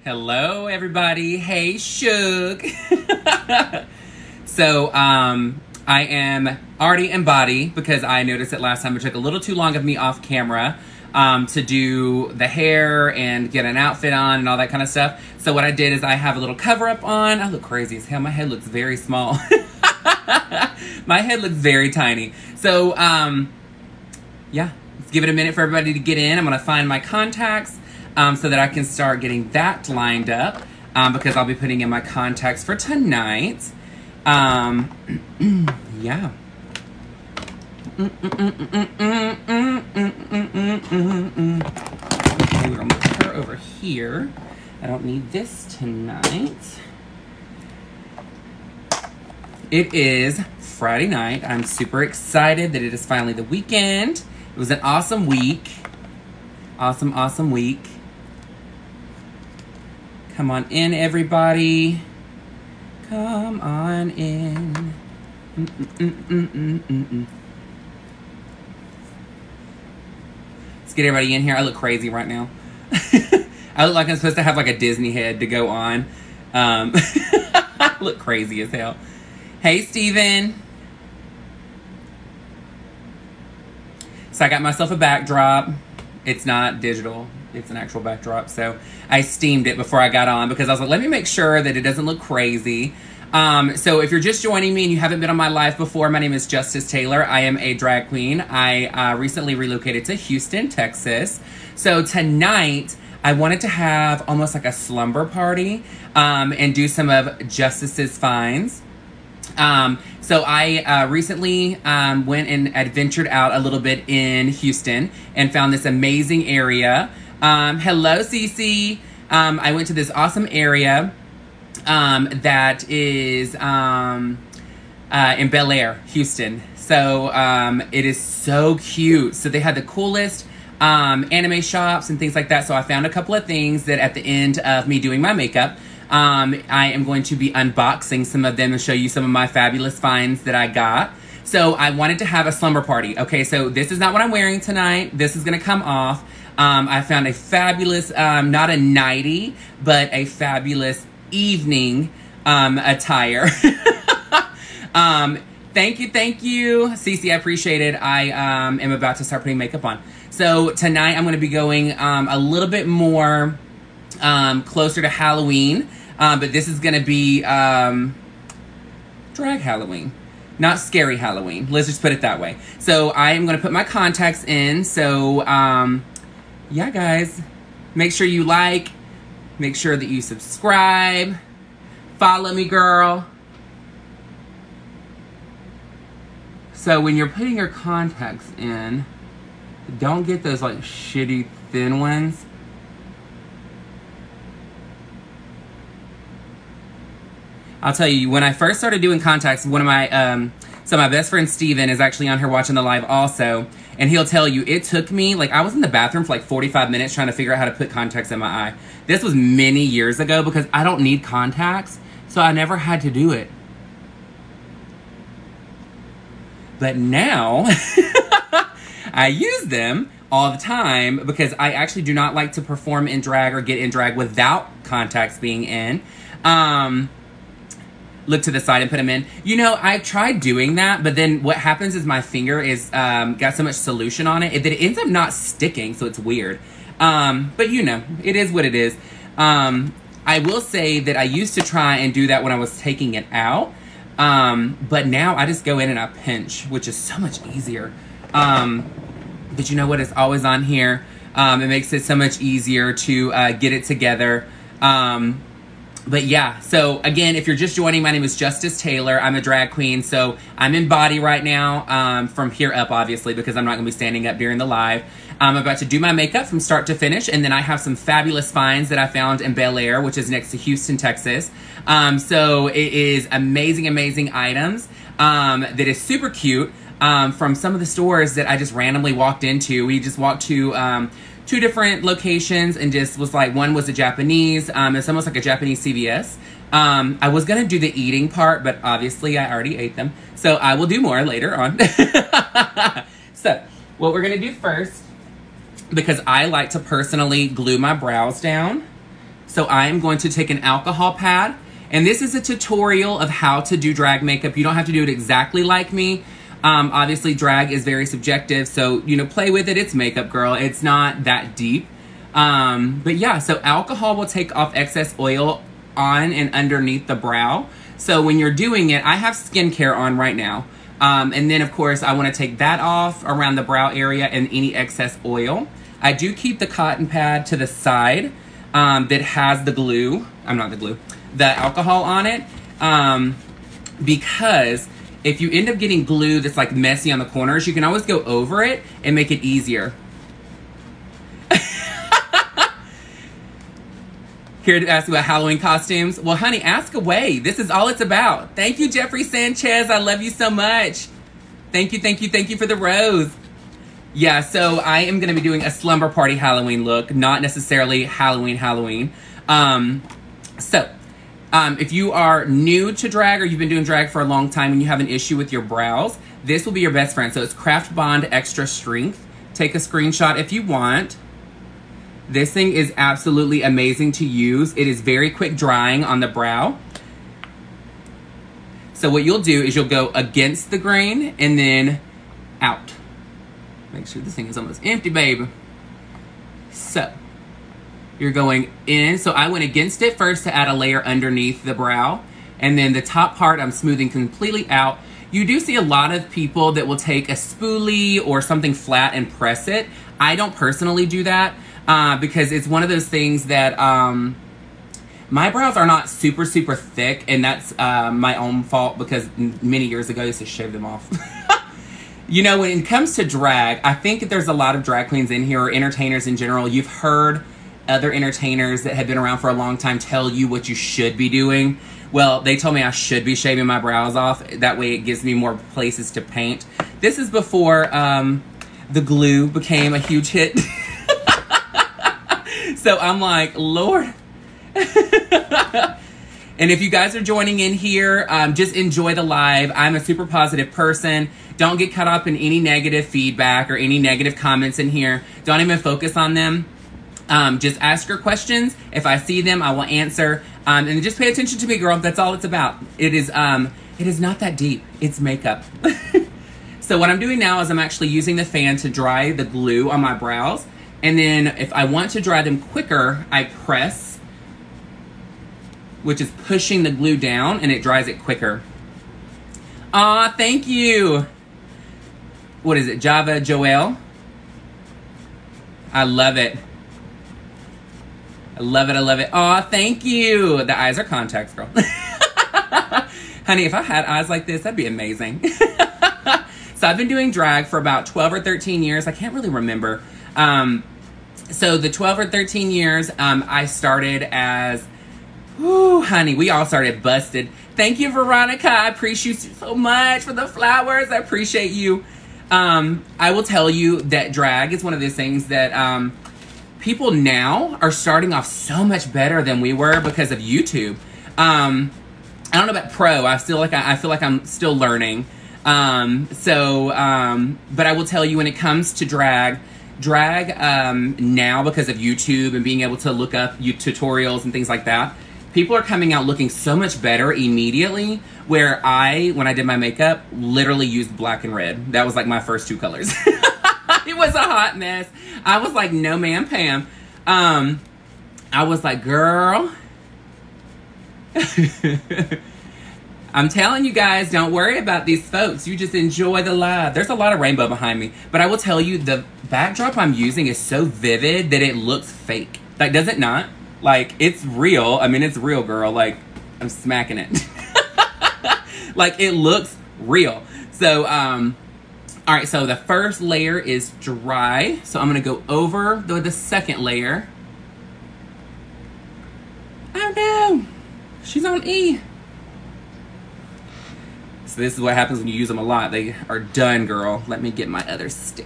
Hello, everybody. Hey, Shug. So, I am already in body because I noticed that last time it took a little too long of me off camera to do the hair and get an outfit on and all that kind of stuff. So what I did is I have a little cover up on. I look crazy as hell. My head looks very small. My head looks very tiny. So, yeah, let's give it a minute for everybody to get in. I'm going to find my contacts. So that I can start getting that lined up because I'll be putting in my contacts for tonight. Yeah. Okay, we're gonna put her over here. I don't need this tonight. It is Friday night. I'm super excited that it is finally the weekend. It was an awesome week. Awesome week. Come on in, everybody. Come on in. Let's get everybody in here. I look crazy right now. I look like I'm supposed to have like a Disney head to go on. I look crazy as hell. Hey, Steven. So I got myself a backdrop. It's not digital. It's an actual backdrop. So I steamed it before I got on because I was like, let me make sure that it doesn't look crazy. So if you're just joining me and you haven't been on my live before, my name is Justice Taylor. I am a drag queen. I recently relocated to Houston, Texas. So tonight I wanted to have almost like a slumber party and do some of Justice's finds. So I recently went and adventured out a little bit in Houston and found this amazing area. Hello, Cece. I went to this awesome area that is in Bel Air, Houston. So it is so cute. So they had the coolest anime shops and things like that. So I found a couple of things that at the end of me doing my makeup, I am going to be unboxing some of them and show you some of my fabulous finds that I got. So I wanted to have a slumber party. Okay, so this is not what I'm wearing tonight. This is going to come off. I found a fabulous, not a nightie, but a fabulous evening attire. Thank you. Cece, I appreciate it. I am about to start putting makeup on. So tonight I'm going to be going a little bit more closer to Halloween. But this is going to be drag Halloween. Not scary Halloween. Let's just put it that way. So I am going to put my contacts in. So, yeah, guys. Make sure you like. Make sure that you subscribe. Follow me, girl. So when you're putting your contacts in, don't get those, like, shitty thin ones. I'll tell you, when I first started doing contacts, one of my, so my best friend Steven is actually on here watching the live also, and he'll tell you, it took me, like, I was in the bathroom for like 45 minutes trying to figure out how to put contacts in my eye. This was many years ago because I don't need contacts, so I never had to do it. But now, I use them all the time because I actually do not like to perform in drag or get in drag without contacts being in. Look to the side and put them in. You know, I tried doing that, but then what happens is my finger is got so much solution on it that it ends up not sticking, so it's weird. But you know, it is what it is. I will say that I used to try and do that when I was taking it out, but now I just go in and I pinch, which is so much easier. But you know what? It's always on here. It makes it so much easier to get it together. But yeah, so again, if you're just joining, my name is Justice Taylor. I'm a drag queen, so I'm in body right now, from here up, obviously, because I'm not going to be standing up during the live. I'm about to do my makeup from start to finish, and then I have some fabulous finds that I found in Bel Air, which is next to Houston, Texas. So it is amazing items that is super cute from some of the stores that I just randomly walked into. We just walked to two different locations and just was like, one was a Japanese, it's almost like a Japanese CVS. I was gonna do the eating part, but obviously I already ate them. So I will do more later on. So what we're gonna do first, because I like to personally glue my brows down. So I am going to take an alcohol pad, and this is a tutorial of how to do drag makeup. You don't have to do it exactly like me. Obviously drag is very subjective, so, you know, play with it. It's makeup, girl. It's not that deep. But yeah, so alcohol will take off excess oil on and underneath the brow. So when you're doing it, I have skincare on right now. And then of course I want to take that off around the brow area and any excess oil. I do keep the cotton pad to the side that has the glue, the alcohol on it. Because if you end up getting glue that's like messy on the corners, you can always go over it and make it easier. Here to ask about Halloween costumes. Well, honey, ask away. This is all it's about. Thank you, Jeffrey Sanchez. I love you so much. Thank you, thank you, thank you for the rose. Yeah, so I am going to be doing a slumber party Halloween look, not necessarily Halloween. If you are new to drag or you've been doing drag for a long time and you have an issue with your brows, this will be your best friend. So it's Craft Bond Extra Strength. Take a screenshot if you want. This thing is absolutely amazing to use. It is very quick drying on the brow. So what you'll do is you'll go against the grain and then out. Make sure this thing is almost empty, babe. So you're going in. So I went against it first to add a layer underneath the brow. And then the top part I'm smoothing completely out. You do see a lot of people that will take a spoolie or something flat and press it. I don't personally do that. Because it's one of those things that my brows are not super thick, and that's my own fault because many years ago I used to shave them off. You know, when it comes to drag, I think there's a lot of drag queens in here, or entertainers in general. You've heard other entertainers that have been around for a long time tell you what you should be doing. Well, they told me I should be shaving my brows off. That way it gives me more places to paint. This is before the glue became a huge hit. So I'm like, Lord. And if you guys are joining in here, just enjoy the live. I'm a super positive person. Don't get caught up in any negative feedback or any negative comments in here. Don't even focus on them. Just ask your questions. If I see them, I will answer. And just pay attention to me, girl. That's all it's about. It is not that deep. It's makeup. So what I'm doing now is I'm actually using the fan to dry the glue on my brows. And then if I want to dry them quicker, I press, which is pushing the glue down, and it dries it quicker. Aw, thank you. What is it, Java Joelle? I love it. I love it, I love it. Aw, thank you. The eyes are contacts, girl. Honey, if I had eyes like this, that'd be amazing. So I've been doing drag for about 12 or 13 years. I can't really remember. So the 12 or 13 years, I started as, honey, we all started busted. Thank you, Veronica. I appreciate you so much for the flowers. I appreciate you. I will tell you that drag is one of those things that people now are starting off so much better than we were because of YouTube. I don't know about pro. I feel like I'm still learning. But I will tell you, when it comes to drag now, because of YouTube and being able to look up tutorials and things like that, people are coming out looking so much better immediately, where when I did my makeup, literally used black and red. That was like my first two colors. It was a hot mess. I was like, no ma'am, Pam. I was like, girl. I'm telling you guys, don't worry about these folks. You just enjoy the live. There's a lot of rainbow behind me. But I will tell you, the backdrop I'm using is so vivid that it looks fake. Like, does it not? Like, it's real. I mean, it's real, girl. Like, I'm smacking it. Like, it looks real. So, all right. So the first layer is dry. So I'm going to go over the second layer. Oh, no. She's on E. So this is what happens when you use them a lot. They are done, girl. Let me get my other stick.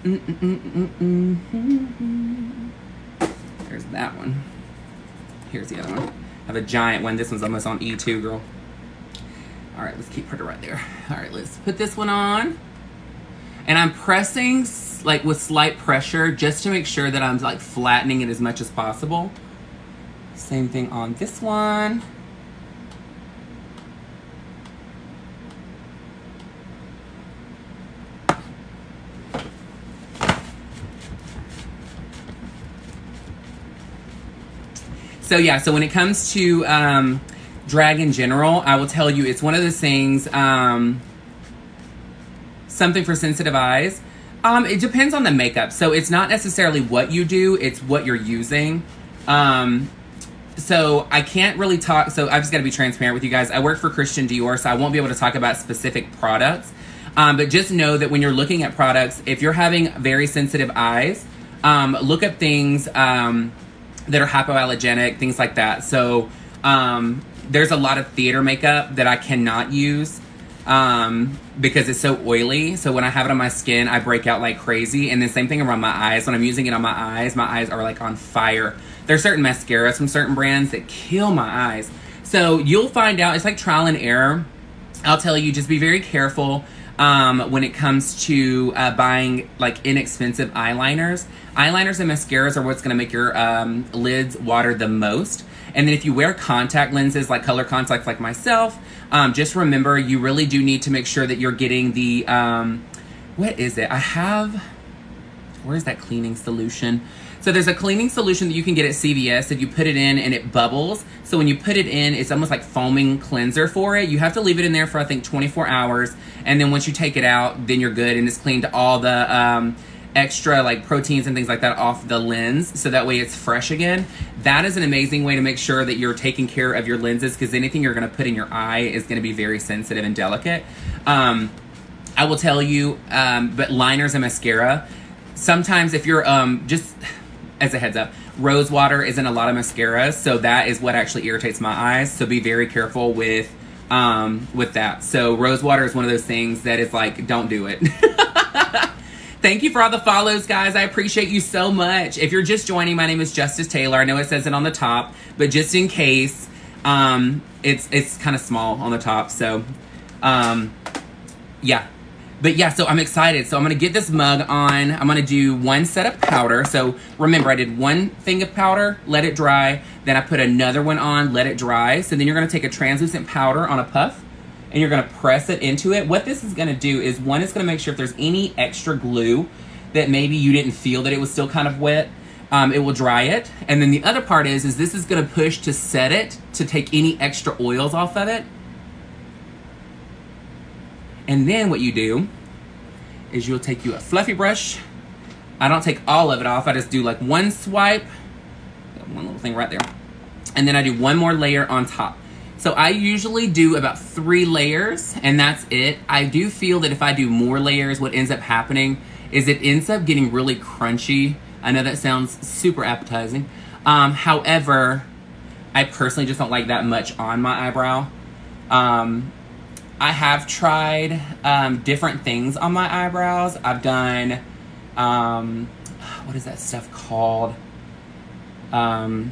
There's that one. Here's the other one. I have a giant one. This one's almost on E2, girl. All right, let's keep her right there. All right, let's put this one on. And I'm pressing like with slight pressure just to make sure that I'm like flattening it as much as possible. Same thing on this one. So yeah, so when it comes to drag in general, I will tell you it's one of those things, something for sensitive eyes. It depends on the makeup. So it's not necessarily what you do, it's what you're using. So I can't really talk, so I've just got to be transparent with you guys. I work for Christian Dior, so I won't be able to talk about specific products. But just know that when you're looking at products, if you're having very sensitive eyes, look up things that are hypoallergenic, things like that. So there's a lot of theater makeup that I cannot use because it's so oily. So when I have it on my skin, I break out like crazy. And the same thing around my eyes. When I'm using it on my eyes are like on fire. There's certain mascaras from certain brands that kill my eyes. So you'll find out, it's like trial and error. I'll tell you, just be very careful when it comes to buying like inexpensive eyeliners. Eyeliners and mascaras are what's going to make your lids water the most. And then if you wear contact lenses, like color contacts like myself, just remember you really do need to make sure that you're getting the, what is it? Where's that cleaning solution? So there's a cleaning solution that you can get at CVS if you put it in and it bubbles. So when you put it in, it's almost like foaming cleanser for it. You have to leave it in there for, I think, 24 hours. And then once you take it out, then you're good. And it's cleaned all the extra like proteins and things like that off the lens. So that way it's fresh again. That is an amazing way to make sure that you're taking care of your lenses, because anything you're going to put in your eye is going to be very sensitive and delicate. I will tell you, but liners and mascara, sometimes if you're just as a heads up, rose water is in a lot of mascaras, so that is what actually irritates my eyes. So be very careful with that. So rose water is one of those things that is like, don't do it. Thank you for all the follows, guys. I appreciate you so much. If you're just joining, my name is Justice Taylor. I know it says it on the top, but just in case, it's kind of small on the top. So yeah. But yeah, so I'm excited. So I'm going to get this mug on. I'm going to do one set of powder. So remember, I did one thing of powder, let it dry. Then I put another one on, let it dry. So then you're going to take a translucent powder on a puff, and you're going to press it into it. What this is going to do is, one, it's going to make sure if there's any extra glue that maybe you didn't feel that it was still kind of wet, it will dry it. And then the other part is this is going to push to set it, to take any extra oils off of it. And then what you do is you'll take you a fluffy brush. I don't take all of it off. I just do like one swipe. Got one little thing right there. And then I do one more layer on top. So I usually do about 3 layers, and that's it. I do feel that if I do more layers, what ends up happening is it ends up getting really crunchy. I know that sounds super appetizing. However, I personally just don't like that much on my eyebrow. I have tried different things on my eyebrows. I've done, what is that stuff called? Man,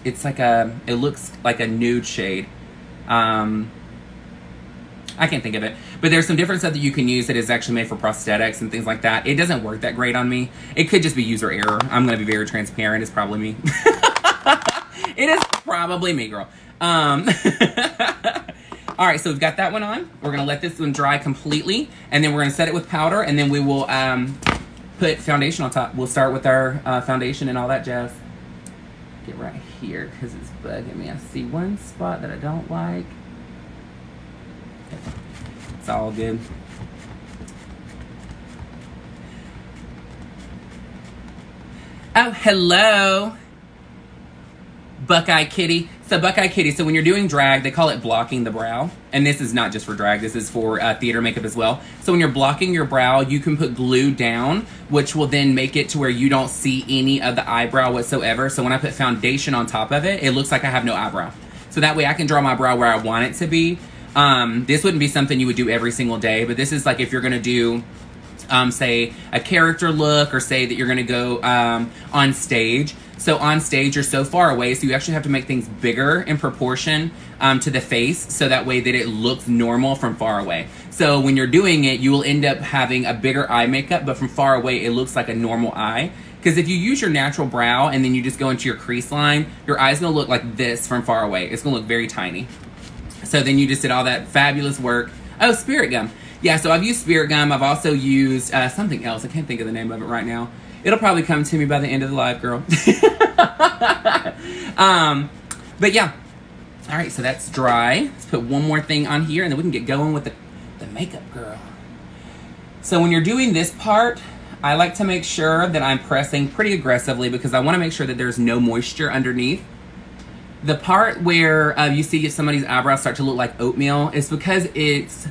it's like it looks like a nude shade. I can't think of it. But there's some different stuff that you can use that is actually made for prosthetics and things like that. It doesn't work that great on me. It could just be user error. I'm going to be very transparent. It's probably me. It is probably me, girl. All right, so we've got that one on. We're going to let this one dry completely, and then we're going to set it with powder, and then we will put foundation on top. We'll start with our foundation and all that jazz. Get right here because it's bugging me. I see one spot that I don't like. It's all good. Oh, hello, Buckeye Kitty. So Buckeye Kitty, so when you're doing drag, they call it blocking the brow. And this is not just for drag, this is for theater makeup as well. So when you're blocking your brow, you can put glue down, which will then make it to where you don't see any of the eyebrow whatsoever. So when I put foundation on top of it, it looks like I have no eyebrow. So that way I can draw my brow where I want it to be. This wouldn't be something you would do every single day, but this is like if you're gonna do, say, a character look, or say that you're gonna go on stage. So on stage, you're so far away, so you actually have to make things bigger in proportion to the face, so that way that it looks normal from far away. So when you're doing it, you will end up having a bigger eye makeup, but from far away, it looks like a normal eye, Because if you use your natural brow and then you just go into your crease line, your eye's gonna look like this from far away. It's gonna look very tiny. So then you just did all that fabulous work. Oh, Spirit Gum. Yeah, so I've used Spirit Gum. I've also used something else. I can't think of the name of it right now. It'll probably come to me by the end of the live, girl. But yeah. All right, so that's dry. Let's put one more thing on here and then we can get going with the makeup, girl. So when you're doing this part, I like to make sure that I'm pressing pretty aggressively because I want to make sure that there's no moisture underneath. The part where you see somebody's eyebrows start to look like oatmeal is because it's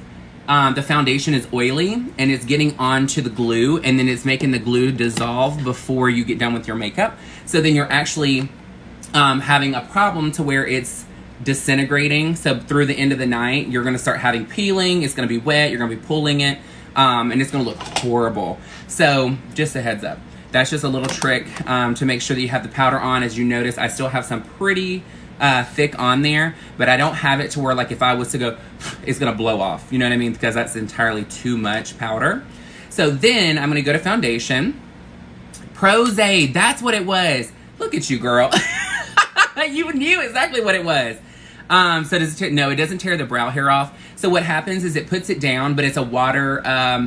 the foundation is oily and it's getting onto the glue and then it's making the glue dissolve before you get done with your makeup. So then you're actually having a problem to where it's disintegrating. So through the end of the night, you're going to start having peeling. It's going to be wet. You're going to be pulling it. And it's going to look horrible. So just a heads up. That's just a little trick to make sure that you have the powder on. As you notice, I still have some pretty thick on there, but I don't have it to where like if I was to go, it's going to blow off. You know what I mean? Because that's entirely too much powder. So then I'm going to go to foundation. Prozade, that's what it was. Look at you, girl. You knew exactly what it was. So does it no, it doesn't tear the brow hair off. So what happens is it puts it down, but it's a water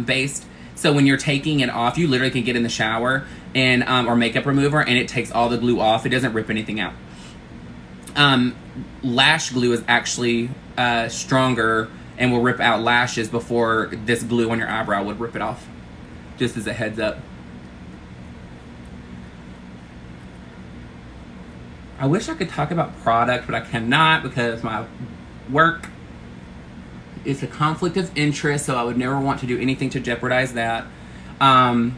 based. So when you're taking it off, you literally can get in the shower and or makeup remover and it takes all the glue off. It doesn't rip anything out. Lash glue is actually stronger and will rip out lashes before this glue on your eyebrow would rip it off. Just as a heads up. I wish I could talk about product, but I cannot because my work is a conflict of interest, so I would never want to do anything to jeopardize that. The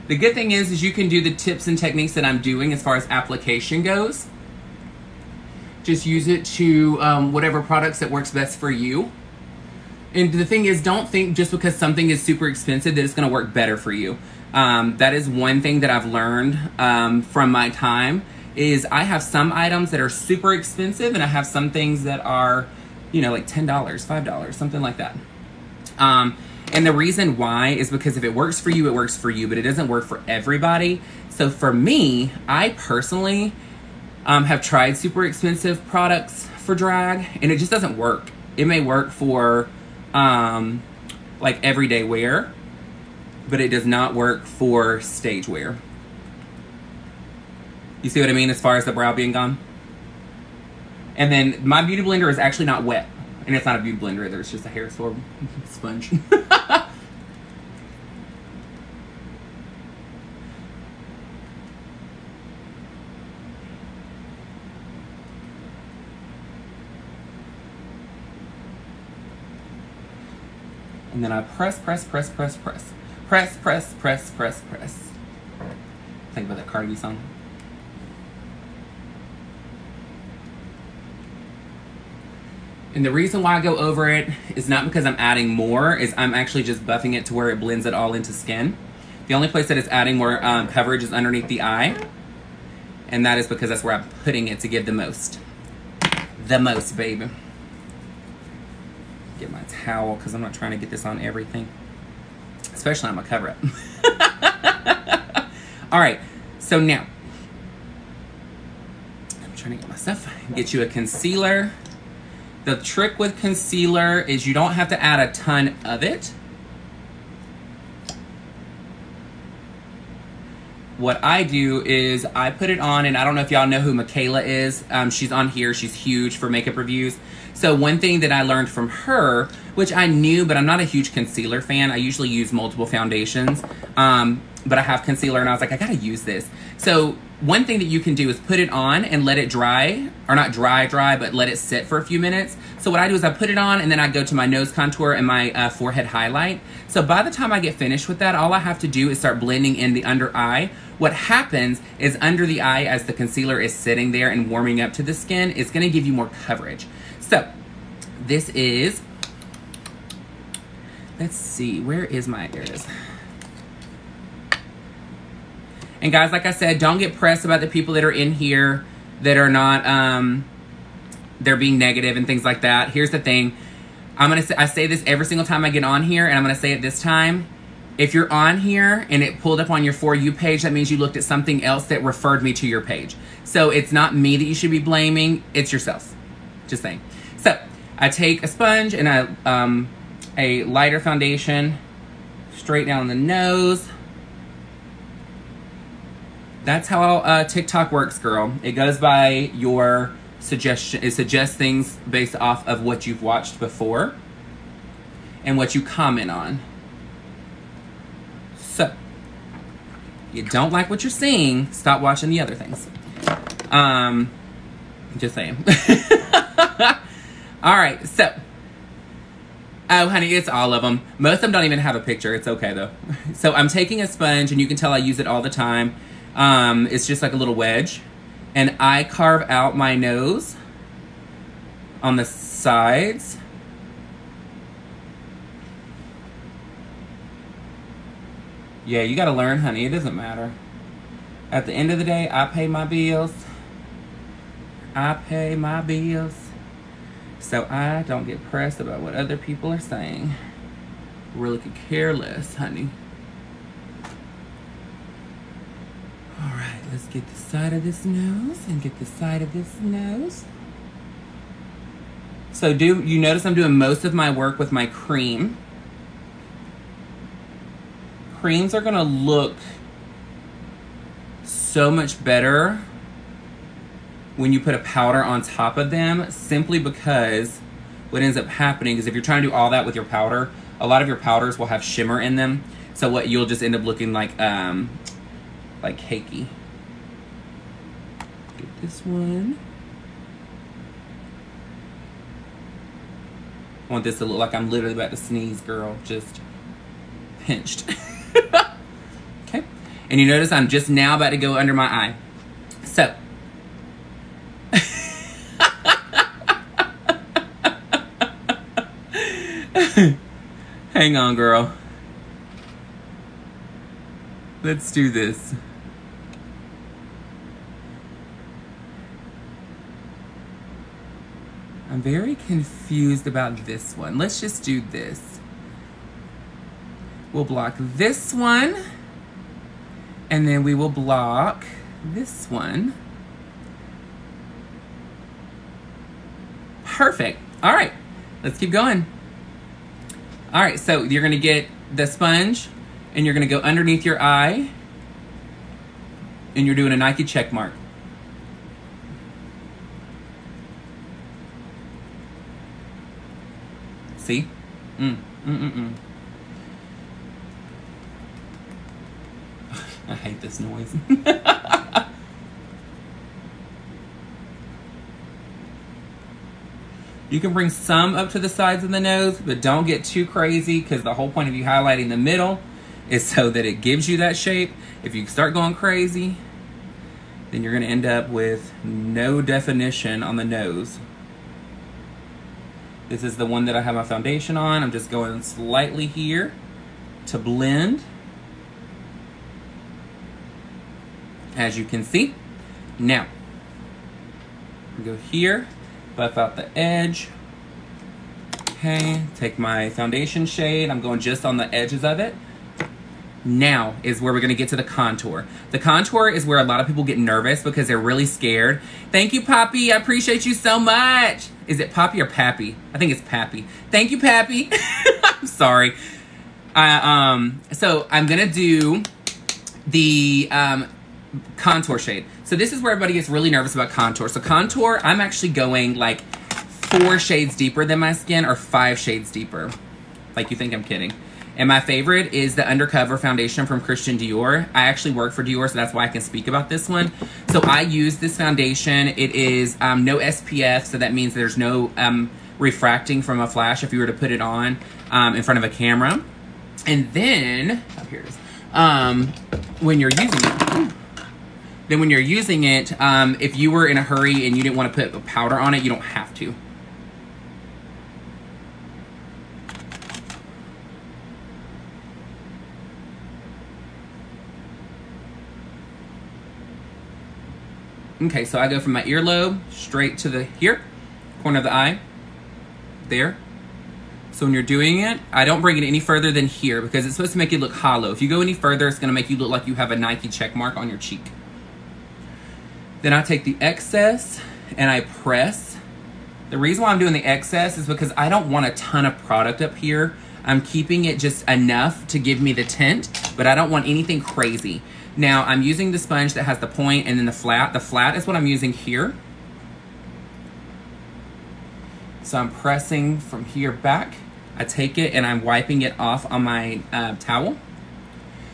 good thing is you can do the tips and techniques that I'm doing as far as application goes. Just use it to whatever products that works best for you. And the thing is, don't think just because something is super expensive that it's going to work better for you. That is one thing that I've learned from my time. Is I have some items that are super expensive and I have some things that are, you know, like $10, $5, something like that. And the reason why is because if it works for you, it works for you, but it doesn't work for everybody. So for me, I personally have tried super expensive products for drag and it just doesn't work. It may work for like everyday wear, but it does not work for stage wear. You see what I mean as far as the brow being gone? And then my beauty blender is actually not wet. And it's not a beauty blender either. It's just a hair swab sponge. And then I press, press, press, press, press. Press, press, press, press, press. Think about that Cardi B song. And the reason why I go over it is not because I'm adding more, is I'm actually just buffing it to where it blends it all into skin. The only place that it's adding more coverage is underneath the eye. And that is because that's where I'm putting it to give the most. The most, baby. Get my towel because I'm not trying to get this on everything. Especially on my cover up. All right, so now. I'm trying to get my stuff. Get you a concealer. The trick with concealer is you don't have to add a ton of it. What I do is I put it on, and I don't know if y'all know who Michaela is. She's on here. She's huge for makeup reviews. So one thing that I learned from her, which I knew, but I'm not a huge concealer fan. I usually use multiple foundations, but I have concealer, and I was like, I gotta use this. So one thing that you can do is put it on and let it dry, or not dry, but let it sit for a few minutes. So what I do is I put it on and then I go to my nose contour and my forehead highlight. So by the time I get finished with that, all I have to do is start blending in the under eye. What happens is under the eye, as the concealer is sitting there and warming up to the skin, it's gonna give you more coverage. So this is, let's see, where is my, there it is. And guys, like I said, don't get pressed about the people that are in here that are not, they're being negative and things like that. Here's the thing. I say this every single time I get on here, and I'm going to say it this time. If you're on here and it pulled up on your For You page, that means you looked at something else that referred me to your page. So it's not me that you should be blaming, it's yourself. Just saying. So I take a sponge and a lighter foundation straight down the nose. That's how TikTok works, girl. It goes by your suggestion. It suggests things based off of what you've watched before and what you comment on. So, you don't like what you're seeing, stop watching the other things. Just saying. All right, so. Oh, honey, it's all of them. Most of them don't even have a picture. It's okay, though. So, I'm taking a sponge, and you can tell I use it all the time. It's just like a little wedge. And I carve out my nose on the sides. Yeah, you gotta learn, honey. It doesn't matter. At the end of the day, I pay my bills. I pay my bills. So I don't get pressed about what other people are saying. Really could care less, honey. Alright, let's get the side of this nose and get the side of this nose. So you notice I'm doing most of my work with my cream. Creams are gonna look so much better when you put a powder on top of them, simply because what ends up happening is if you're trying to do all that with your powder, a lot of your powders will have shimmer in them. So what you'll just end up looking like cakey. Get this one. I want this to look like I'm literally about to sneeze, girl. Just pinched. Okay. And you notice I'm just now about to go under my eye. So. Hang on, girl. Let's do this. I'm very confused about this one. Let's just do this. We'll block this one. And then we will block this one. Perfect. All right. Let's keep going. All right. So you're going to get the sponge and you're going to go underneath your eye. And you're doing a Nike check mark. See? I hate this noise. You can bring some up to the sides of the nose, but don't get too crazy, because the whole point of you highlighting the middle is so that it gives you that shape. If you start going crazy, then you're going to end up with no definition on the nose. This is the one that I have my foundation on. I'm just going slightly here to blend. As you can see. Now, go here, buff out the edge. Okay, take my foundation shade. I'm going just on the edges of it. Now is where we're going to get to the contour. The contour is where a lot of people get nervous because they're really scared. Thank you, Poppy. I appreciate you so much. Is it Poppy or Pappy? I think it's Pappy. Thank you, Pappy. I'm sorry. So I'm going to do the contour shade. So this is where everybody gets really nervous about contour. So contour, I'm actually going like 4 shades deeper than my skin, or 5 shades deeper. Like you think I'm kidding. And my favorite is the Undercover Foundation from Christian Dior. I actually work for Dior, so that's why I can speak about this one. So I use this foundation. It is no SPF, so that means there's no refracting from a flash if you were to put it on in front of a camera. And then, oh, here it is. When you're using it, if you were in a hurry and you didn't want to put powder on it, you don't have to. Okay, so I go from my earlobe straight to the here, corner of the eye, there. So when you're doing it, I don't bring it any further than here because it's supposed to make it look hollow. If you go any further, it's gonna make you look like you have a Nike check mark on your cheek. Then I take the excess and I press. The reason why I'm doing the excess is because I don't want a ton of product up here. I'm keeping it just enough to give me the tint, but I don't want anything crazy. Now I'm using the sponge that has the point and then the flat. The flat is what I'm using here. So I'm pressing from here back. I take it and I'm wiping it off on my towel.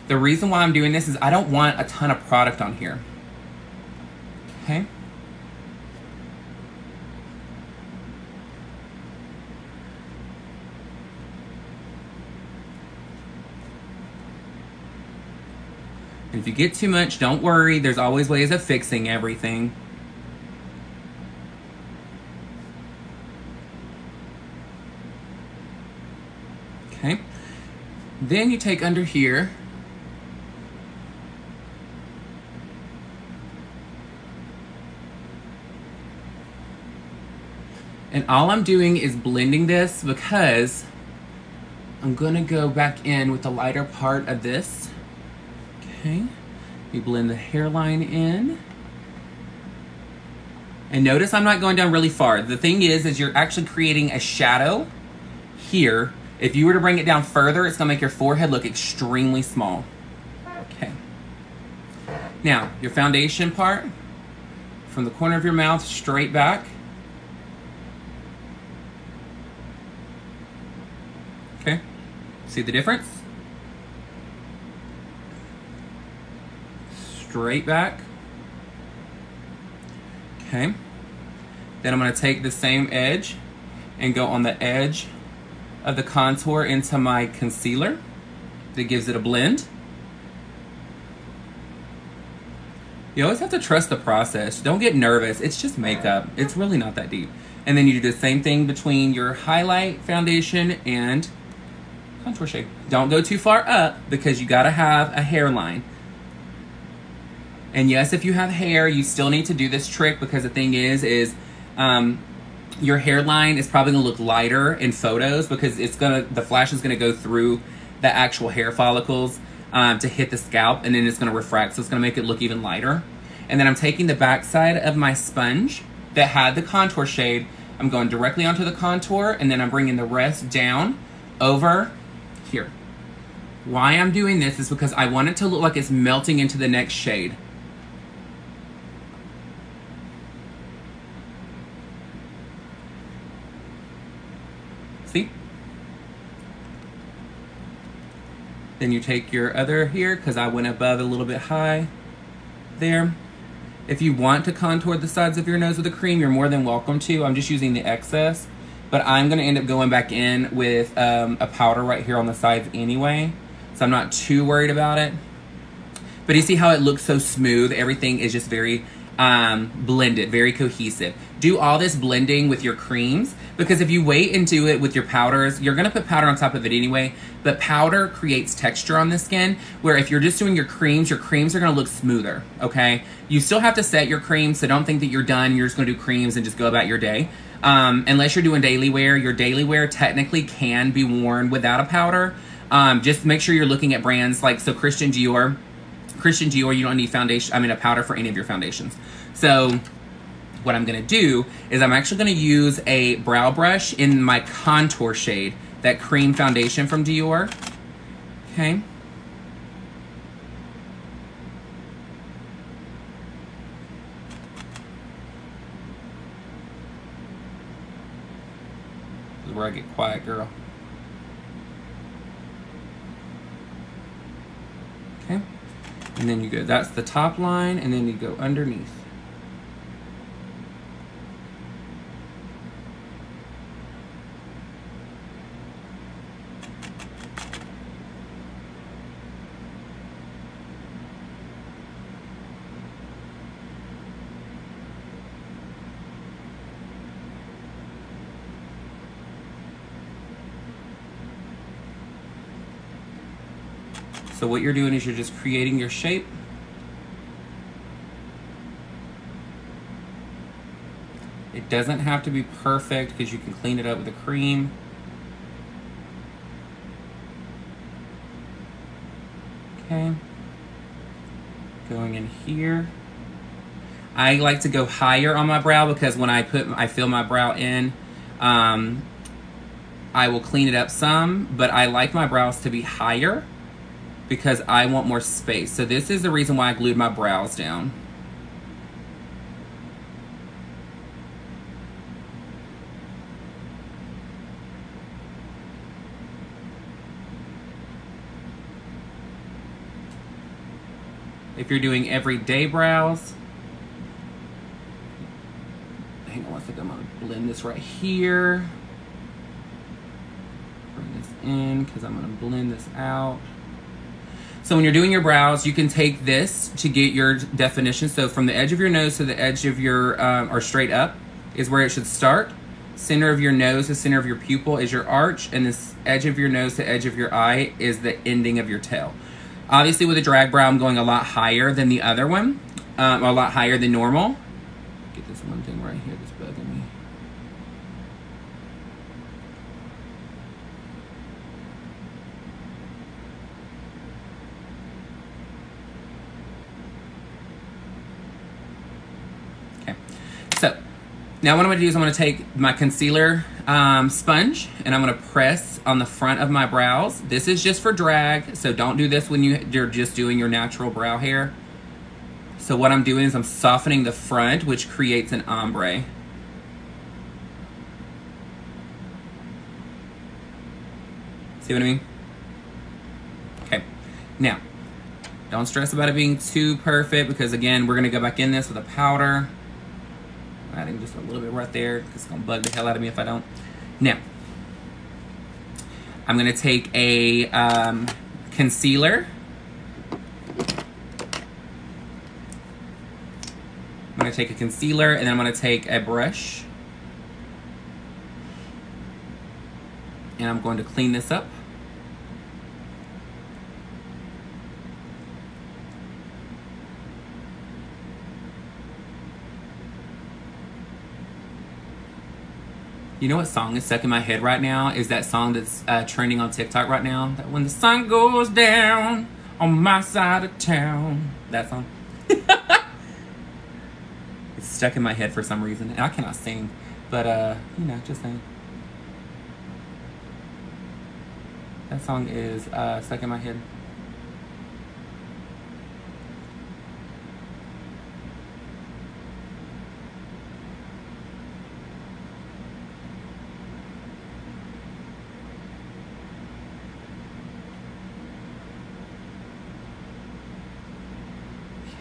The reason why I'm doing this is I don't want a ton of product on here. Okay. And if you get too much, don't worry. There's always ways of fixing everything. Okay. Then you take under here. And all I'm doing is blending this because I'm gonna go back in with the lighter part of this. Okay, you blend the hairline in. And notice I'm not going down really far. The thing is you're actually creating a shadow here. If you were to bring it down further, it's gonna make your forehead look extremely small. Okay. Now, your foundation part, from the corner of your mouth straight back. Okay, see the difference? Straight back. Okay. Then I'm going to take the same edge and go on the edge of the contour into my concealer that gives it a blend. You always have to trust the process. Don't get nervous. It's just makeup. It's really not that deep. And then you do the same thing between your highlight, foundation, and contour shade. Don't go too far up because you got to have a hairline. And yes, if you have hair, you still need to do this trick because the thing is your hairline is probably gonna look lighter in photos because the flash is gonna go through the actual hair follicles to hit the scalp, and then it's gonna refract, so it's gonna make it look even lighter. And then I'm taking the back side of my sponge that had the contour shade, I'm going directly onto the contour, and then I'm bringing the rest down over here. Why I'm doing this is because I want it to look like it's melting into the next shade. See? Then you take your other here, because I went above a little bit high there. If you want to contour the sides of your nose with a cream, you're more than welcome to. I'm just using the excess, but I'm gonna end up going back in with a powder right here on the sides anyway, so I'm not too worried about it. But you see how it looks so smooth? Everything is just very blended, very cohesive. Do all this blending with your creams, because if you wait and do it with your powders, you're gonna put powder on top of it anyway, but powder creates texture on the skin, where if you're just doing your creams are gonna look smoother, okay? You still have to set your creams, so don't think that you're done, you're just gonna do creams and just go about your day. Unless you're doing daily wear, your daily wear technically can be worn without a powder. Just make sure you're looking at brands like, so Christian Dior, you don't need a powder for any of your foundations. So what I'm gonna do is I'm actually gonna use a brow brush in my contour shade, that cream foundation from Dior, okay? This is where I get quiet, girl. Okay, and then you go, that's the top line, and then you go underneath. So what you're doing is you're just creating your shape. It doesn't have to be perfect because you can clean it up with a cream. Okay. Going in here. I like to go higher on my brow because when I fill my brow in, I will clean it up some, but I like my brows to be higher because I want more space. So this is the reason why I glued my brows down. If you're doing everyday brows, hang on one second, I'm gonna blend this right here. Bring this in because I'm gonna blend this out. So when you're doing your brows, you can take this to get your definition. So from the edge of your nose to the edge of your, or straight up, is where it should start. Center of your nose to center of your pupil is your arch, and this edge of your nose to edge of your eye is the ending of your tail. Obviously with a drag brow, I'm going a lot higher than the other one, a lot higher than normal. Get this one thing right here that's bugging me. Okay, so now what I'm going to do is I'm going to take my concealer sponge and I'm going to press on the front of my brows. This is just for drag, so don't do this when you're just doing your natural brow hair. So what I'm doing is I'm softening the front, which creates an ombre. See what I mean? Okay, now, don't stress about it being too perfect because again, we're gonna go back in this with a powder. Adding just a little bit right there, it's gonna bug the hell out of me if I don't. Now, I'm gonna take a concealer. I'm gonna take a concealer and then I'm gonna take a brush. And I'm going to clean this up. You know what song is stuck in my head right now? Is that song that's trending on TikTok right now? That when the sun goes down on my side of town. That song. It's stuck in my head for some reason. And I cannot sing, but you know, just saying. That song is stuck in my head.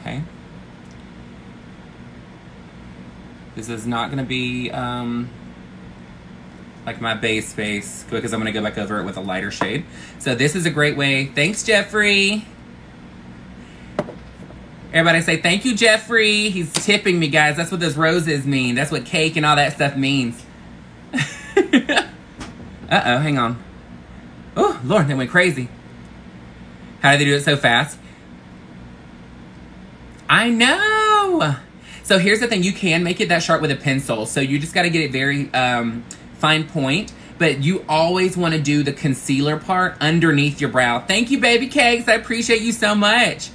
Okay. This is not going to be like my base face because I'm going to go back over it with a lighter shade. So this is a great way. Thanks, Jeffrey. Everybody say, thank you, Jeffrey. He's tipping me, guys. That's what those roses mean. That's what cake and all that stuff means. Uh-oh, hang on. Oh, Lord, that went crazy. How did they do it so fast? I know. So here's the thing. You can make it that sharp with a pencil. So you just got to get it very fine point. But you always want to do the concealer part underneath your brow. Thank you, baby cakes. I appreciate you so much.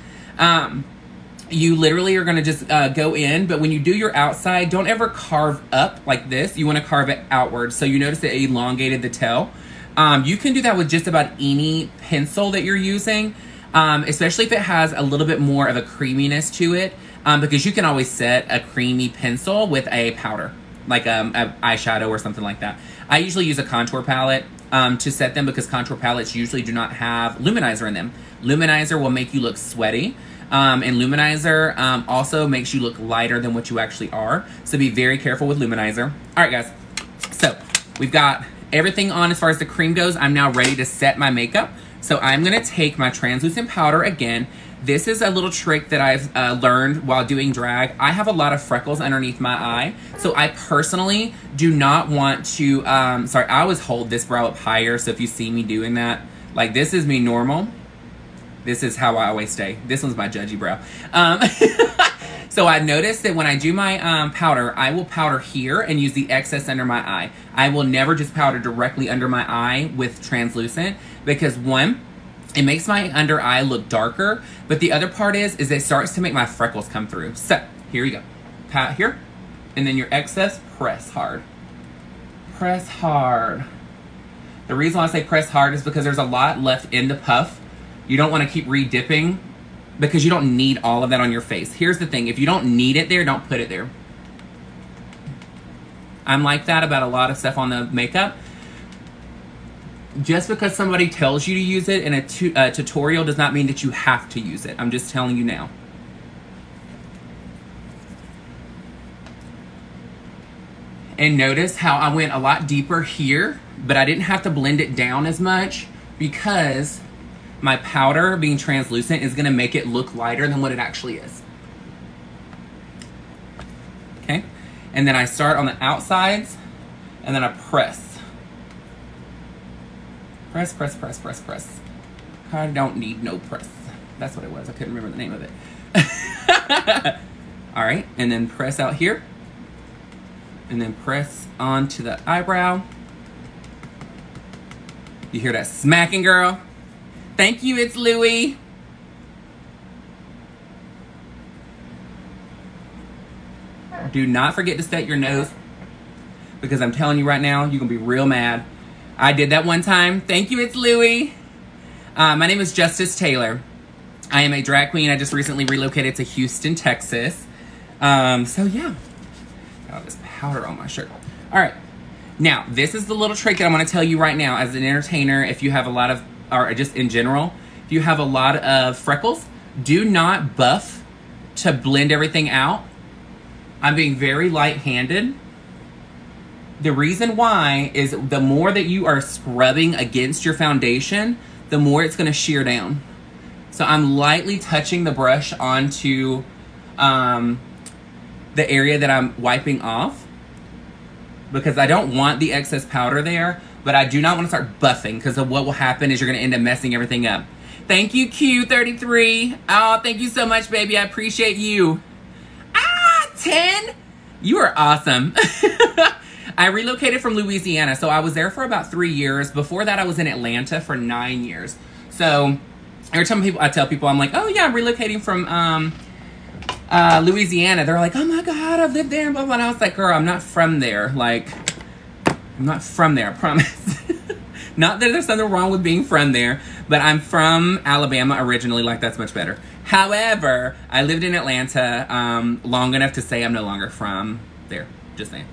You literally are going to just go in. But when you do your outside, don't ever carve up like this. You want to carve it outward. So you notice it elongated the tail. You can do that with just about any pencil that you're using. Especially if it has a little bit more of a creaminess to it, because you can always set a creamy pencil with a powder, like a eyeshadow or something like that. I usually use a contour palette to set them because contour palettes usually do not have luminizer in them. Luminizer will make you look sweaty, and luminizer also makes you look lighter than what you actually are. So be very careful with luminizer. All right, guys. So we've got everything on as far as the cream goes. I'm now ready to set my makeup. So I'm going to take my translucent powder again. This is a little trick that I've learned while doing drag. I have a lot of freckles underneath my eye. So I personally do not want to, sorry, I always hold this brow up higher. So if you see me doing that, like this is me normal. This is how I always stay. This one's my judgy brow. So I noticed that when I do my powder, I will powder here and use the excess under my eye. I will never just powder directly under my eye with translucent because one, It makes my under eye look darker, but the other part is it starts to make my freckles come through. So, here you go. Pat here, and then your excess, press hard. Press hard. The reason why I say press hard is because there's a lot left in the puff. You don't want to keep re-dipping because you don't need all of that on your face. Here's the thing, if you don't need it there, don't put it there. I'm like that about a lot of stuff on the makeup. Just because somebody tells you to use it in a tutorial does not mean that you have to use it. I'm just telling you now. And notice how I went a lot deeper here, but I didn't have to blend it down as much because my powder being translucent is gonna make it look lighter than what it actually is. Okay, and then I start on the outsides and then I press. Press, press, press, press, press. I don't need no press. That's what it was. I couldn't remember the name of it. All right, and then press out here. And then press onto the eyebrow. You hear that smacking, girl? Thank you, it's Louie. Do not forget to set your nose, because I'm telling you right now, you're gonna be real mad. I did that one time. Thank you, it's Louie. My name is Justice Taylor. I am a drag queen. I just recently relocated to Houston, Texas. So yeah, got all this powder on my shirt. All right, now this is the little trick that I'm gonna tell you right now as an entertainer. If you have a lot of, or just in general, if you have a lot of freckles, do not buff to blend everything out. I'm being very light-handed. The reason why is the more that you are scrubbing against your foundation, the more it's gonna shear down. So I'm lightly touching the brush onto the area that I'm wiping off because I don't want the excess powder there, but I do not want to start buffing because of what will happen is you're gonna end up messing everything up. Thank you, Q33. Oh, thank you so much, baby. I appreciate you. 10? You are awesome. I relocated from Louisiana, so I was there for about 3 years. Before that, I was in Atlanta for 9 years. So every time I tell people, I'm like, oh yeah, I'm relocating from Louisiana. They're like, oh my God, I've lived there and blah, blah. And I was like, girl, I'm not from there. Like, I'm not from there, I promise. Not that there's something wrong with being from there, but I'm from Alabama originally, like that's much better. However, I lived in Atlanta long enough to say I'm no longer from there, just saying.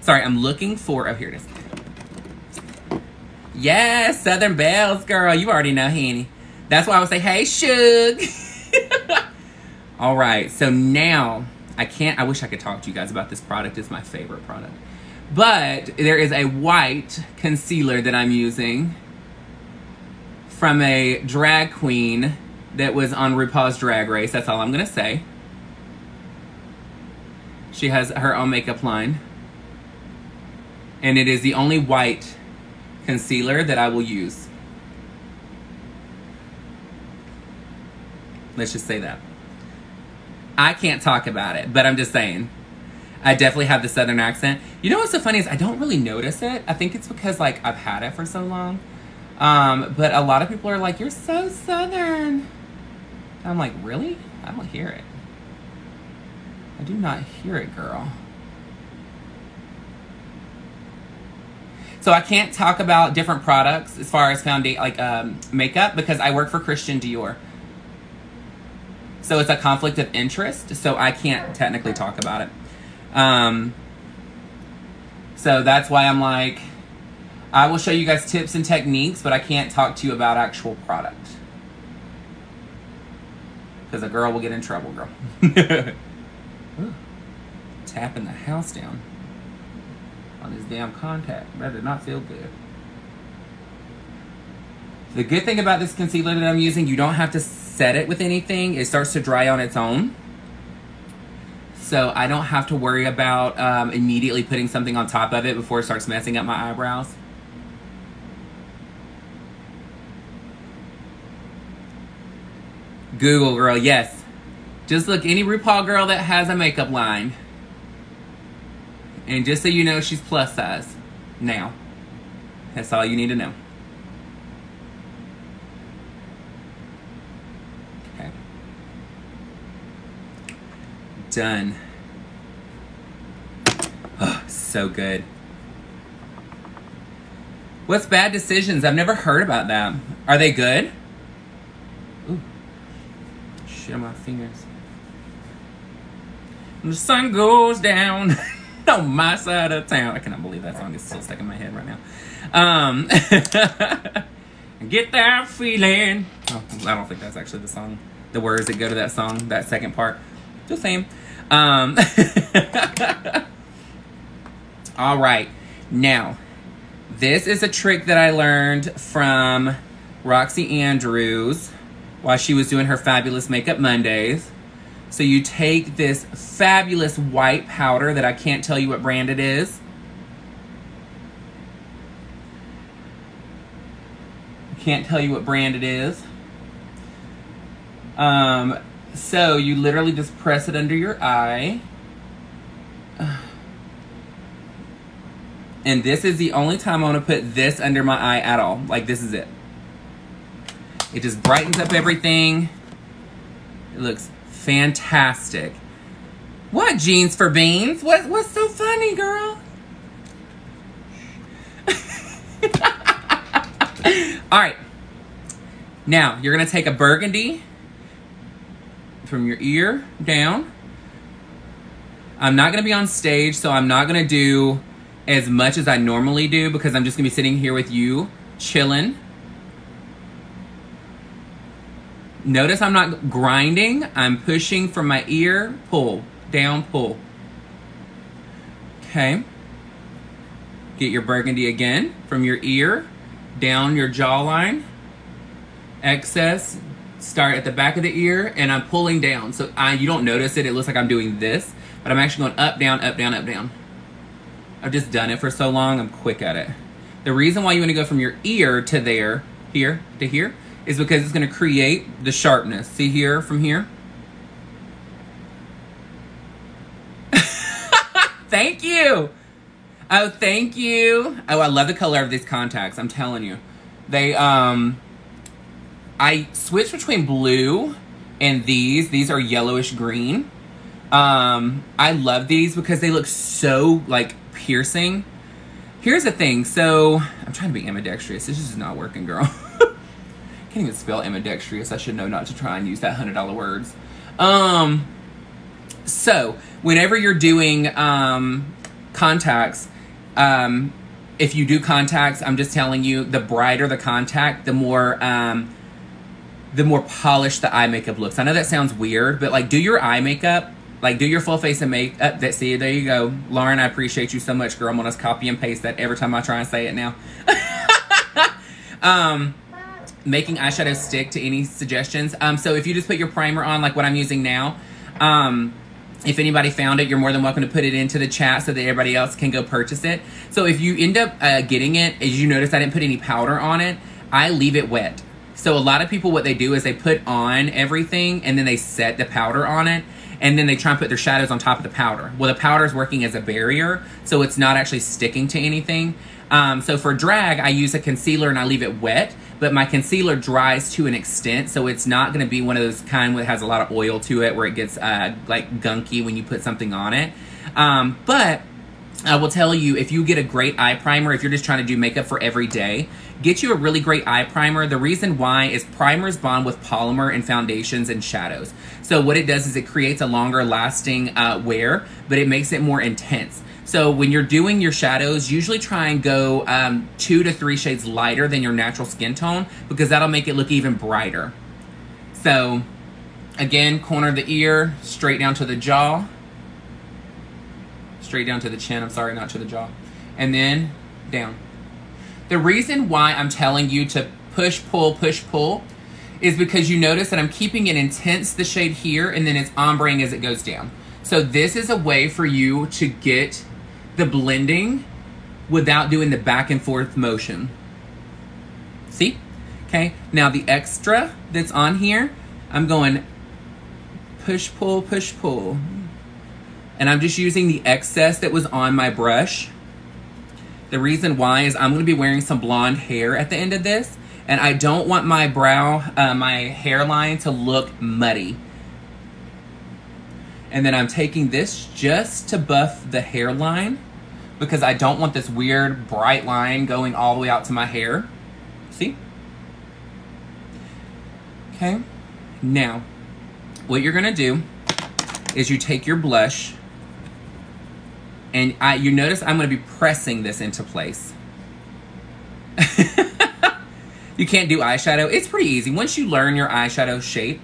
Sorry, I'm looking for, oh, here it is. Yes, Southern Bells, girl, you already know, honey. That's why I would say, hey, Suge. All right, so now, I wish I could talk to you guys about this product. It's my favorite product. But there is a white concealer that I'm using from a drag queen that was on RuPaul's Drag Race. That's all I'm gonna say. She has her own makeup line. And it is the only white concealer that I will use. Let's just say that. I can't talk about it, but I'm just saying. I definitely have the Southern accent. You know what's so funny is I don't really notice it. I think it's because like I've had it for so long. But a lot of people are like, you're so Southern. I'm like, really? I don't hear it. I do not hear it, girl. So I can't talk about different products as far as foundation, like makeup, because I work for Christian Dior. So it's a conflict of interest, so I can't technically talk about it. So that's why I'm like, I will show you guys tips and techniques, but I can't talk to you about actual product. Because a girl will get in trouble, girl. Ooh, tapping the house down on this damn contact. That did not feel good. The good thing about this concealer that I'm using, you don't have to set it with anything. It starts to dry on its own. So I don't have to worry about immediately putting something on top of it before it starts messing up my eyebrows. Google, girl, yes. Just look, any RuPaul girl that has a makeup line. And just so you know, she's plus size. Now. That's all you need to know. Done. Oh, so good. What's Bad Decisions? I've never heard about that. Are they good? Ooh. Shit on my fingers. The sun goes down on my side of town. I cannot believe that song is still stuck in my head right now. Get that feeling. Oh, I don't think that's actually the song. The words that go to that song, that second part. Still same. All right. Now, this is a trick that I learned from Roxy Andrews while she was doing her Fabulous Makeup Mondays. So you take this fabulous white powder that I can't tell you what brand it is. Can't tell you what brand it is. So you literally just press it under your eye. And this is the only time I want to put this under my eye at all. Like, this is it. It just brightens up everything. It looks fantastic. What, Jeans for Beans? What's so funny, girl? All right. Now, you're going to take a burgundy from your ear down. I'm not going to be on stage, so I'm not going to do as much as I normally do because I'm just going to be sitting here with you, chilling. Notice I'm not grinding. I'm pushing from my ear, pull, down, pull. Okay. Get your burgundy again from your ear, down your jawline. Excess, start at the back of the ear, and I'm pulling down. So you don't notice it. It looks like I'm doing this, but I'm actually going up, down, up, down, up, down. I've just done it for so long, I'm quick at it. The reason why you want to go from your ear to there, here to here, is because it's going to create the sharpness. See here, from here? Thank you! Oh, thank you! Oh, I love the color of these contacts, I'm telling you. They, I switched between blue and these. These are yellowish green. I love these because they look so, like, piercing. Here's the thing. So, I'm trying to be ambidextrous. This is just not working, girl. Can't even spell ambidextrous. I should know not to try and use that $100 words. So, whenever you're doing, contacts, if you do contacts, I'm just telling you, the brighter the contact, the more polished the eye makeup looks. I know that sounds weird, but, like, do your eye makeup. Like, do your full face of makeup. See, there you go. Lauren, I appreciate you so much, girl. I'm going to copy and paste that every time I try and say it now. Making eyeshadow stick to any suggestions. So if you just put your primer on, like what I'm using now, if anybody found it, you're more than welcome to put it into the chat so that everybody else can go purchase it. So if you end up getting it, as you notice, I didn't put any powder on it. I leave it wet. So a lot of people, what they do is they put on everything and then they set the powder on it. And then they try and put their shadows on top of the powder. Well, the powder is working as a barrier, so it's not actually sticking to anything. So for drag, I use a concealer and I leave it wet, but my concealer dries to an extent, so it's not going to be one of those kind that has a lot of oil to it where it gets like gunky when you put something on it. But I will tell you, if you get a great eye primer, if you're just trying to do makeup for every day, get you a really great eye primer. The reason why is primers bond with polymer in foundations and shadows. So what it does is it creates a longer lasting wear, but it makes it more intense. So when you're doing your shadows, usually try and go 2 to 3 shades lighter than your natural skin tone because that'll make it look even brighter. So again, corner of the ear, straight down to the jaw. Straight down to the chin, I'm sorry, not to the jaw. And then down. The reason why I'm telling you to push, pull, is because you notice that I'm keeping it intense, the shade here, and then it's ombreing as it goes down. So this is a way for you to get the blending without doing the back and forth motion. See? Okay, now the extra that's on here, I'm going push, pull. And I'm just using the excess that was on my brush. The reason why is I'm going to be wearing some blonde hair at the end of this. And I don't want my brow, my hairline to look muddy. And then I'm taking this just to buff the hairline because I don't want this weird bright line going all the way out to my hair. See? Okay. Now, what you're gonna do is you take your blush and you notice I'm gonna be pressing this into place. You can't do eyeshadow. It's pretty easy. Once you learn your eyeshadow shape,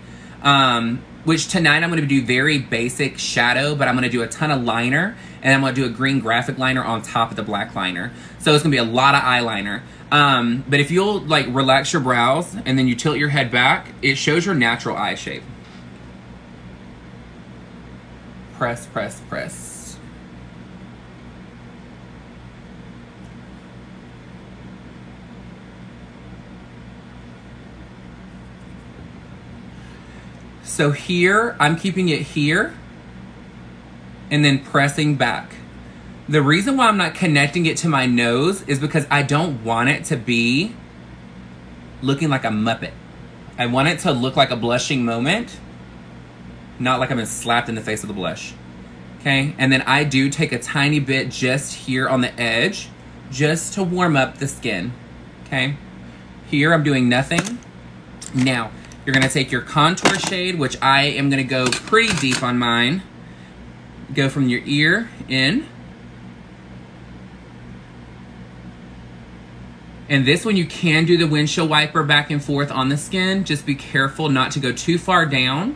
which tonight I'm going to do very basic shadow, but I'm going to do a ton of liner, and I'm going to do a green graphic liner on top of the black liner. So it's going to be a lot of eyeliner. But if you'll like relax your brows and then you tilt your head back, it shows your natural eye shape. Press, press, press. So here, I'm keeping it here and then pressing back. The reason why I'm not connecting it to my nose is because I don't want it to be looking like a Muppet. I want it to look like a blushing moment, not like I've been slapped in the face with a blush. Okay, and then I do take a tiny bit just here on the edge, just to warm up the skin. Okay, here I'm doing nothing. Now, you're gonna take your contour shade, which I am gonna go pretty deep on mine. Go from your ear in. And this one you can do the windshield wiper back and forth on the skin. Just be careful not to go too far down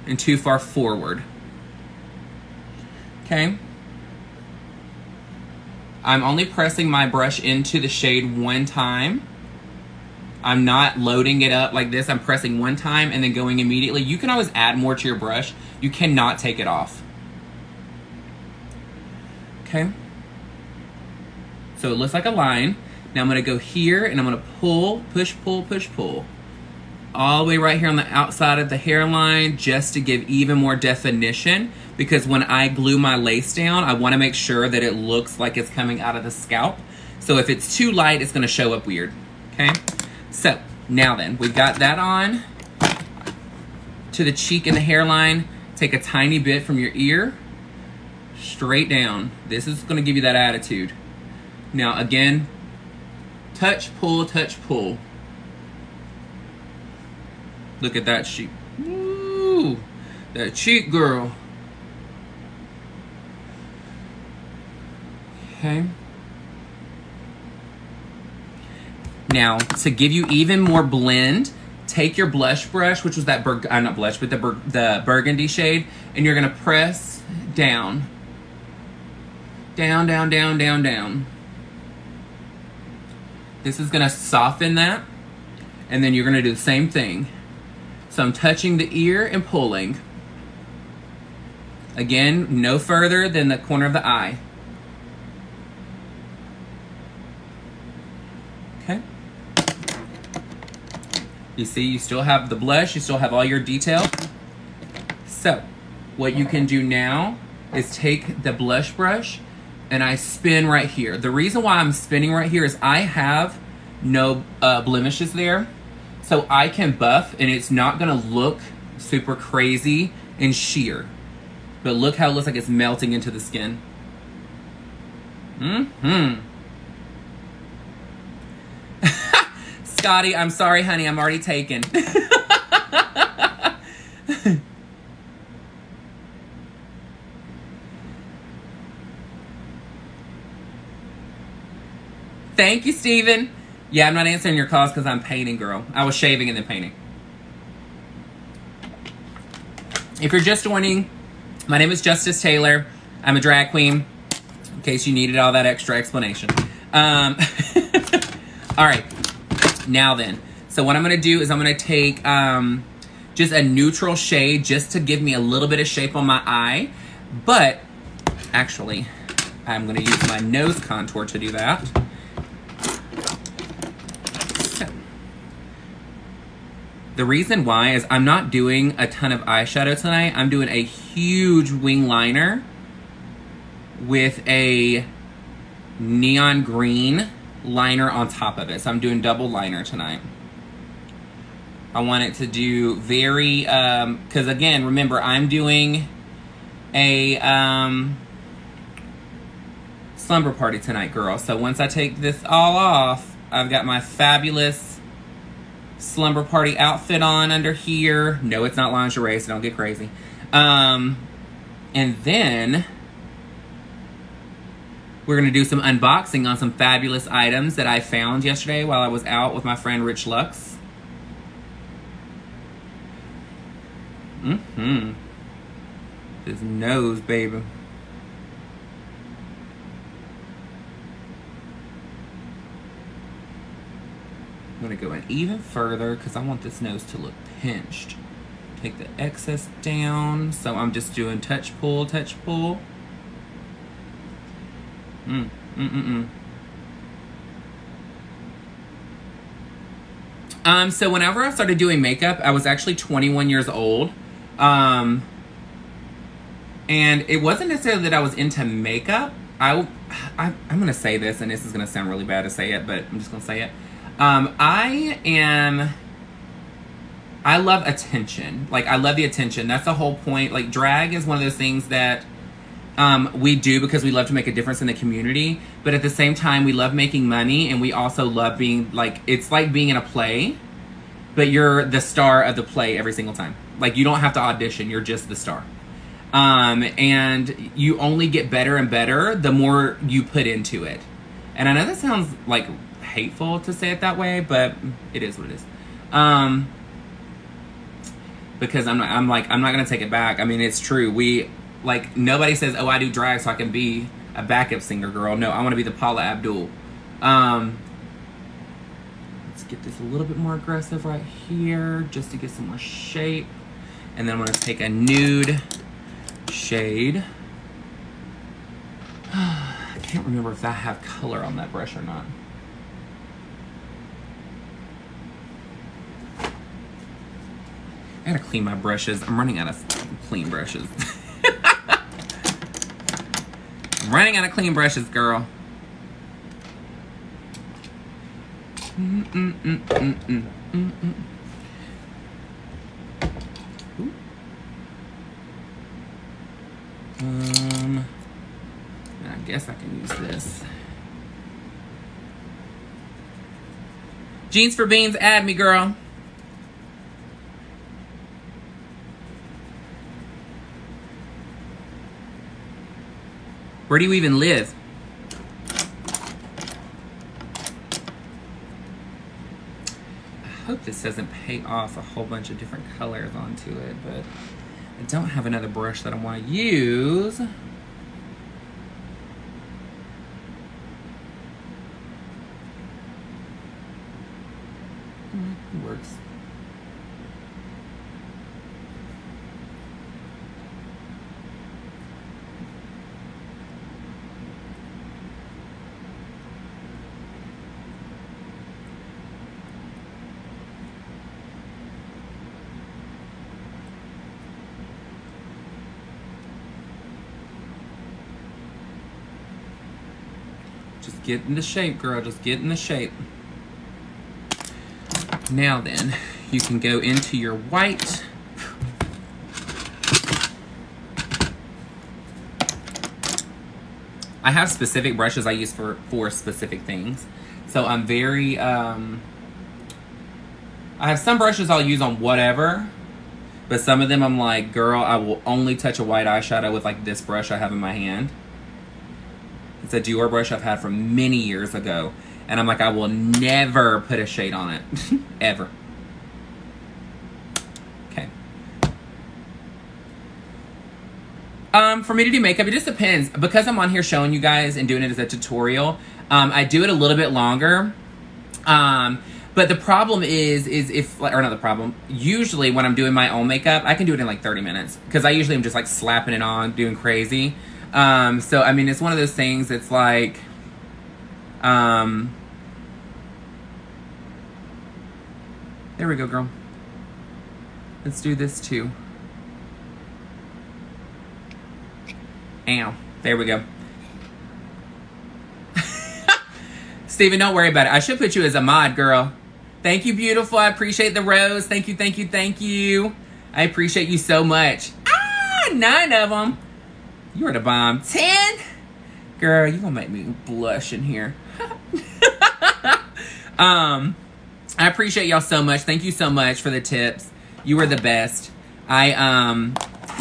and too far forward. Okay. I'm only pressing my brush into the shade one time. I'm not loading it up like this. I'm pressing one time and then going immediately. You can always add more to your brush. You cannot take it off. Okay. So it looks like a line. Now I'm gonna go here and I'm gonna pull, push, pull, push, pull. All the way right here on the outside of the hairline just to give even more definition, because when I glue my lace down, I wanna make sure that it looks like it's coming out of the scalp. So if it's too light, it's gonna show up weird, okay? So, now then, we've got that on to the cheek and the hairline. Take a tiny bit from your ear, straight down. This is gonna give you that attitude. Now, again, touch, pull, touch, pull. Look at that cheek. Ooh, that cheek, girl. Okay. Now, to give you even more blend, take your blush brush, which was that, not blush, but the burgundy shade, and you're gonna press down. Down, down, down, down, down. This is gonna soften that, and then you're gonna do the same thing. So I'm touching the ear and pulling. Again, no further than the corner of the eye. Okay. You see, you still have the blush, you still have all your detail. So, what you can do now is take the blush brush and I spin right here. The reason why I'm spinning right here is I have no blemishes there. So I can buff and it's not gonna look super crazy and sheer. But look how it looks like it's melting into the skin. Scotty, I'm sorry, honey, I'm already taken. Thank you, Steven. Yeah, I'm not answering your calls because I'm painting, girl. I was shaving and then painting. If you're just joining, my name is Justice Taylor. I'm a drag queen, in case you needed all that extra explanation. All right, now then. So what I'm going to do is I'm going to take just a neutral shade just to give me a little bit of shape on my eye. But, actually, I'm going to use my nose contour to do that. The reason why is I'm not doing a ton of eyeshadow tonight. I'm doing a huge wing liner with a neon green liner on top of it. So I'm doing double liner tonight. I want it to do very, because again, remember, I'm doing a slumber party tonight, girl. So once I take this all off, I've got my fabulous slumber party outfit on under here. No, it's not lingerie, so don't get crazy. And then we're going to do some unboxing on some fabulous items that I found yesterday while I was out with my friend Rich Lux. His nose, baby. I'm going to go in even further because I want this nose to look pinched. Take the excess down. So I'm just doing touch pull, touch pull. So whenever I started doing makeup, I was actually 21 years old. And it wasn't necessarily that I was into makeup. I'm going to say this, and this is going to sound really bad to say it, but I'm just going to say it. I love attention. Like, I love the attention. That's the whole point. Like, drag is one of those things that we do because we love to make a difference in the community. But at the same time, we love making money, and we also love being, like, it's like being in a play, but you're the star of the play every single time. Like, you don't have to audition. You're just the star. And you only get better and better the more you put into it. And I know that sounds, like, hateful to say it that way, but it is what it is. Because I'm not gonna take it back. I mean, it's true. Like, nobody says, oh, I do drag so I can be a backup singer, girl. No, I want to be the Paula Abdul. Let's get this a little bit more aggressive right here just to get some more shape. And then I'm gonna take a nude shade. I can't remember if I have color on that brush or not. I gotta clean my brushes. I'm running out of clean brushes. I'm running out of clean brushes, girl. I guess I can use this. Jeans for Beans, add me, girl. Where do you even live? I hope this doesn't pay off a whole bunch of different colors onto it, but I don't have another brush that I want to use. It works. Just get into shape, girl. Just get into shape. Now then, you can go into your white. I have specific brushes I use for specific things. So I'm very, I have some brushes I'll use on whatever, but some of them I'm like, girl, I will only touch a white eyeshadow with like this brush I have in my hand. It's a Dior brush I've had from many years ago. And I'm like, I will never put a shade on it. Ever. Okay. For me to do makeup, it just depends. Because I'm on here showing you guys and doing it as a tutorial, I do it a little bit longer. But the problem is if, or not the problem, usually when I'm doing my own makeup, I can do it in like 30 minutes. Because I usually am just like slapping it on, doing crazy. So, I mean, it's one of those things that's like, there we go, girl. Let's do this too. Ow. There we go. Steven, don't worry about it. I should put you as a mod, girl. Thank you, beautiful. I appreciate the rose. Thank you, thank you, thank you. I appreciate you so much. 9 of them. You are the bomb. 10? Girl, you gonna make me blush in here. I appreciate y'all so much. Thank you so much for the tips. You are the best.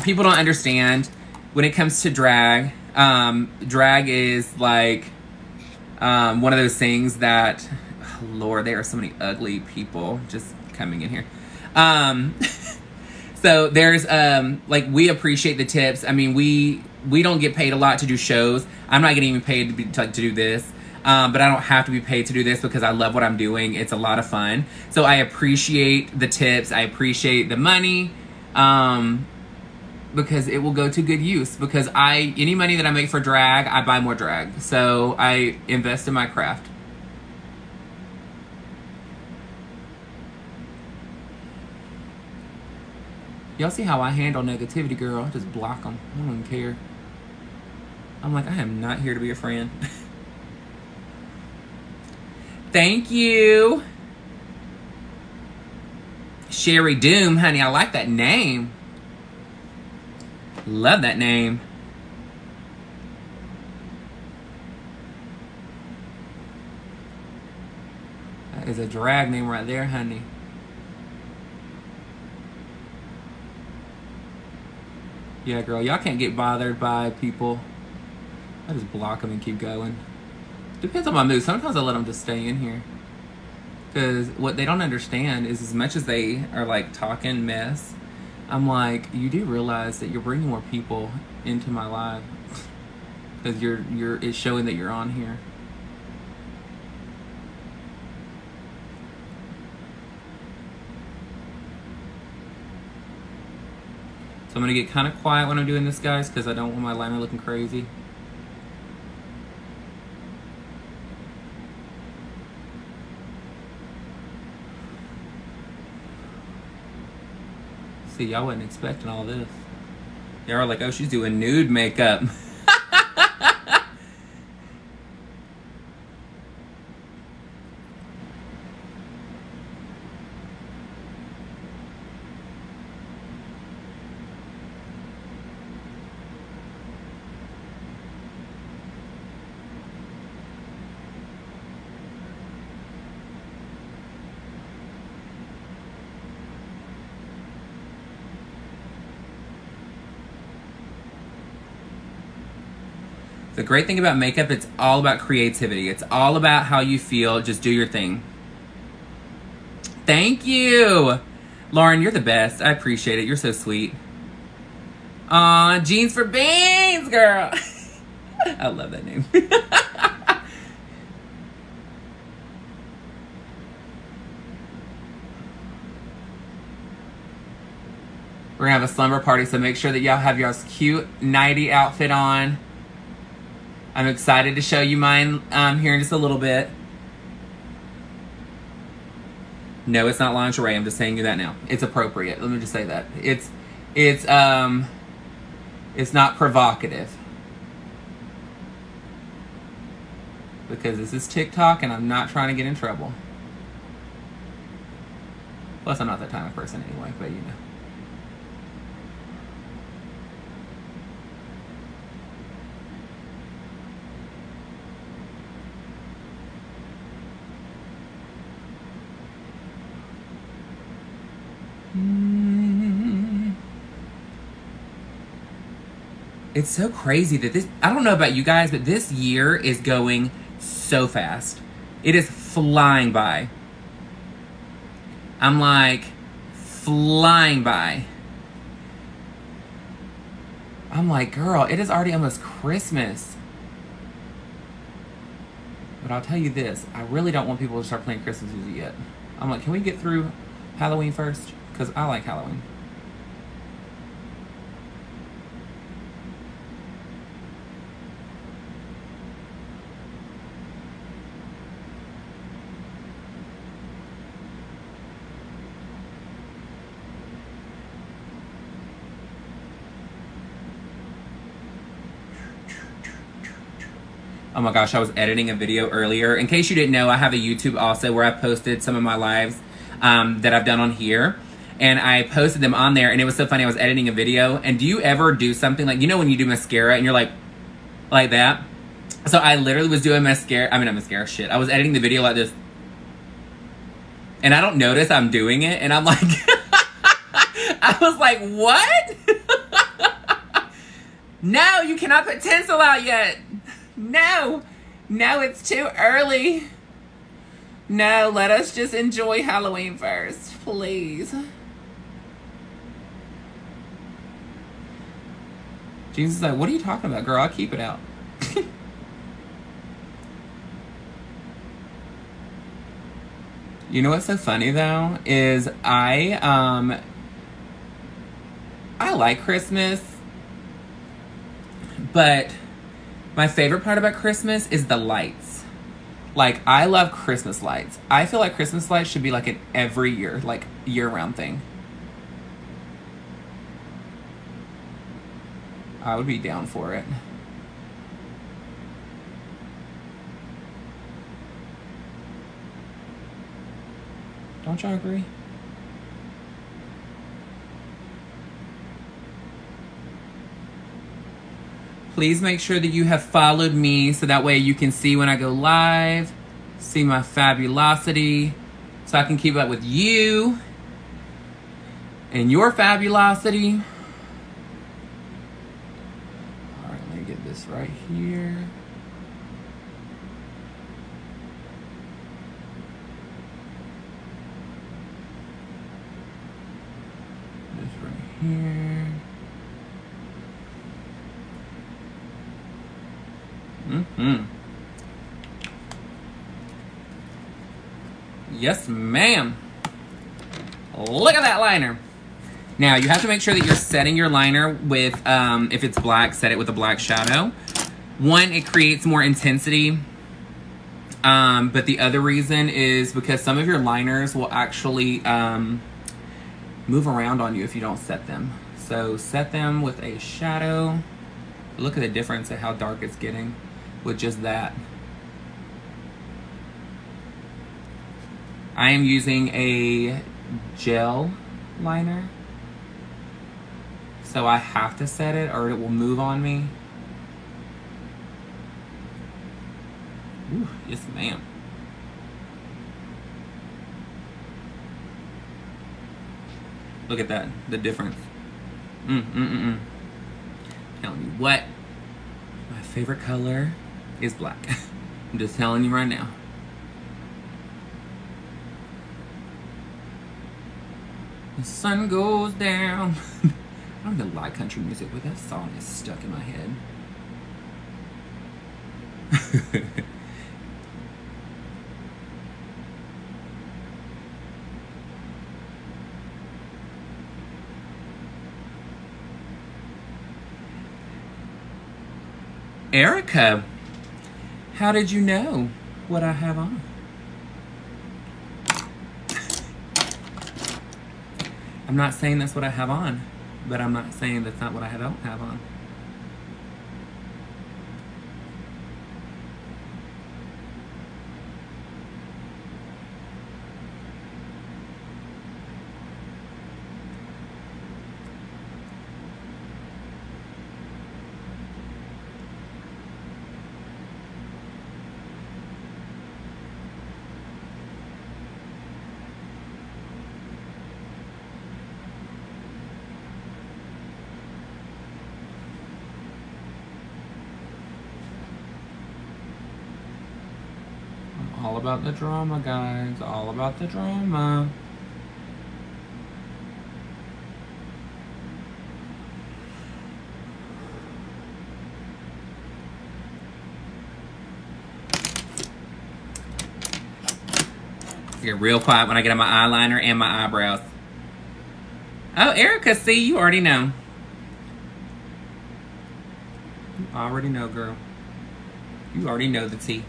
People don't understand when it comes to drag. Drag is like one of those things that, oh Lord, there are so many ugly people just coming in here. So there's like, we appreciate the tips. I mean, we don't get paid a lot to do shows. I'm not getting even paid to do this. But I don't have to be paid to do this because I love what I'm doing. It's a lot of fun. So I appreciate the tips. I appreciate the money. Because it will go to good use. Because any money that I make for drag, I buy more drag. So I invest in my craft. Y'all see how I handle negativity, girl? I just block them. I don't even care. I'm like, I am not here to be a friend. Thank you. Sherry Doom, honey, I like that name. Love that name. That is a drag name right there, honey. Yeah, girl, y'all can't get bothered by people. I just block them and keep going. Depends on my mood. Sometimes I let them just stay in here. Because what they don't understand is, as much as they are like talking mess, I'm like, you do realize that you're bringing more people into my life. Because it's showing that you're on here. So I'm going to get kind of quiet when I'm doing this, guys, because I don't want my liner looking crazy. See, y'all wasn't expecting all this. Y'all are like, oh, she's doing nude makeup. The great thing about makeup, it's all about creativity. It's all about how you feel. Just do your thing. Thank you. Lauren, you're the best. I appreciate it. You're so sweet. Aw, Jeans for Beans, girl. I love that name. We're gonna have a slumber party, so make sure that y'all have y'all's cute nighty outfit on. I'm excited to show you mine here in just a little bit. No, it's not lingerie. I'm just saying you that now. It's appropriate. Let me just say that. It's not provocative. Because this is TikTok and I'm not trying to get in trouble. Plus, I'm not that kind of person anyway, but you know. It's so crazy that this, I don't know about you guys, but this year is going so fast. It is flying by. I'm like, flying by. I'm like, girl, it is already almost Christmas. But I'll tell you this, I really don't want people to start playing Christmas music yet. I'm like, can we get through Halloween first? Because I like Halloween. Oh my gosh, I was editing a video earlier. In case you didn't know, I have a YouTube also where I posted some of my lives that I've done on here. And I posted them on there, and it was so funny. I was editing a video. And do you ever do something like, you know when you do mascara and you're like that? So I literally was doing mascara. I mean, not mascara, shit. I was editing the video like this. And I don't notice I'm doing it. And I'm like, I was like, what? No, you cannot put tinsel out yet. No, it's too early. No, let us just enjoy Halloween first, please. Jesus is like, what are you talking about, girl? I'll keep it out. You know what's so funny though is I like Christmas, but my favorite part about Christmas is the lights. Like, I love Christmas lights. I feel like Christmas lights should be like an every year, like year-round thing. I would be down for it. Don't y'all agree? Please make sure that you have followed me so that way you can see when I go live, see my fabulosity, so I can keep up with you and your fabulosity. All right, let me get this right here. This right here. Yes, ma'am. Look at that liner. Now, you have to make sure that you're setting your liner with, if it's black, set it with a black shadow. One, it creates more intensity. But the other reason is because some of your liners will actually move around on you if you don't set them. So set them with a shadow. Look at the difference at how dark it's getting with just that. I am using a gel liner, so I have to set it or it will move on me. Ooh, yes ma'am. Look at that, the difference. Telling you what, my favorite color is black. I'm just telling you right now. The sun goes down. I don't even like country music, but that song is stuck in my head. Erica, how did you know what I have on? I'm not saying that's what I have on, but I'm not saying that's not what I don't have on. All about the drama, guys. All about the drama. Get real quiet when I get on my eyeliner and my eyebrows. Oh, Erica, see, you already know. You already know, girl. You already know the tea.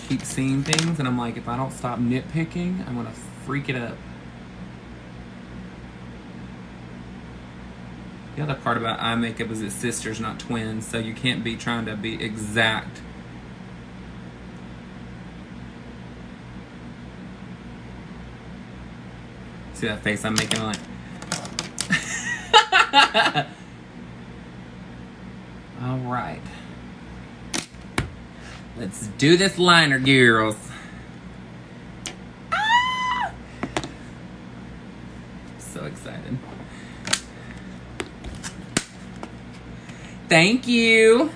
keep seeing things, and I'm like, if I don't stop nitpicking, I'm gonna freak it up. The other part about eye makeup is it's sisters, not twins, so you can't be trying to be exact. See that face I'm making? Like, all right. Let's do this liner, girls. Ah! So excited. Thank you.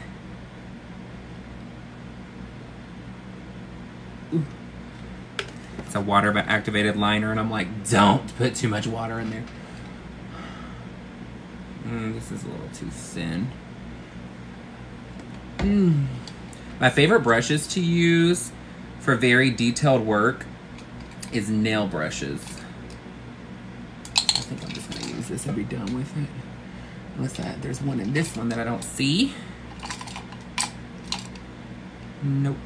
Ooh. It's a water activated liner, and I'm like, don't put too much water in there. This is a little too thin. My favorite brushes to use for very detailed work is nail brushes. I think I'm just gonna use this and be done with it. What's that? There's one in this one that I don't see. Nope.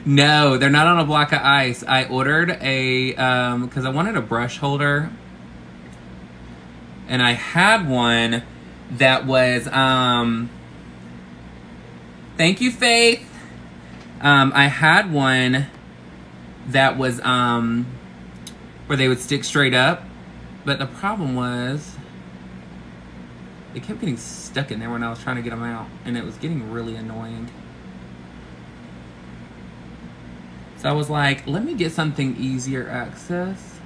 No, they're not on a block of ice. I ordered a, because I wanted a brush holder. And I had one that was, thank you, Faith. I had one that was, where they would stick straight up. But the problem was, it kept getting stuck in there when I was trying to get them out. And it was getting really annoying. So I was like, let me get something easier access.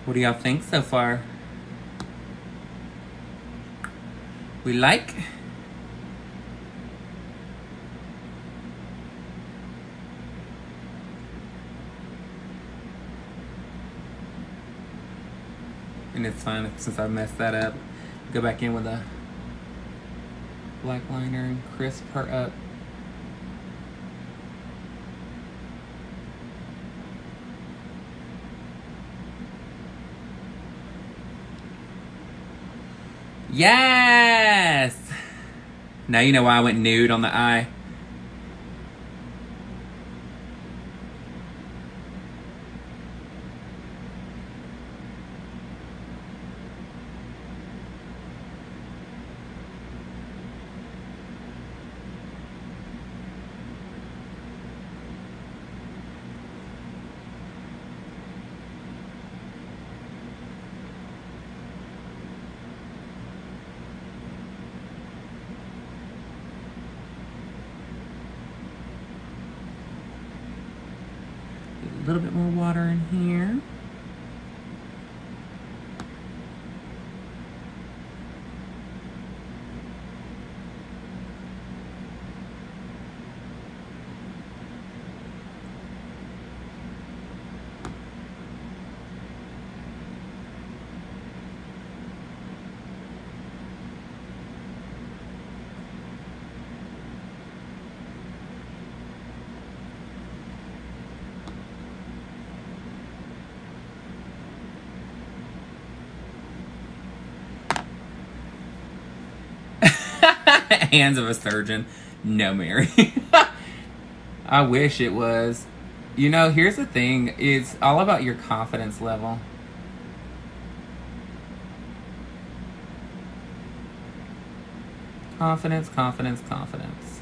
What do y'all think so far? We like? And it's fine since I messed that up. Go back in with a black liner and crisp her up. Yes! Now you know why I went nude on the eye. A little bit more water in here. Hands of a surgeon. No, Mary. I wish it was. You know, here's the thing. It's all about your confidence level. Confidence, confidence, confidence.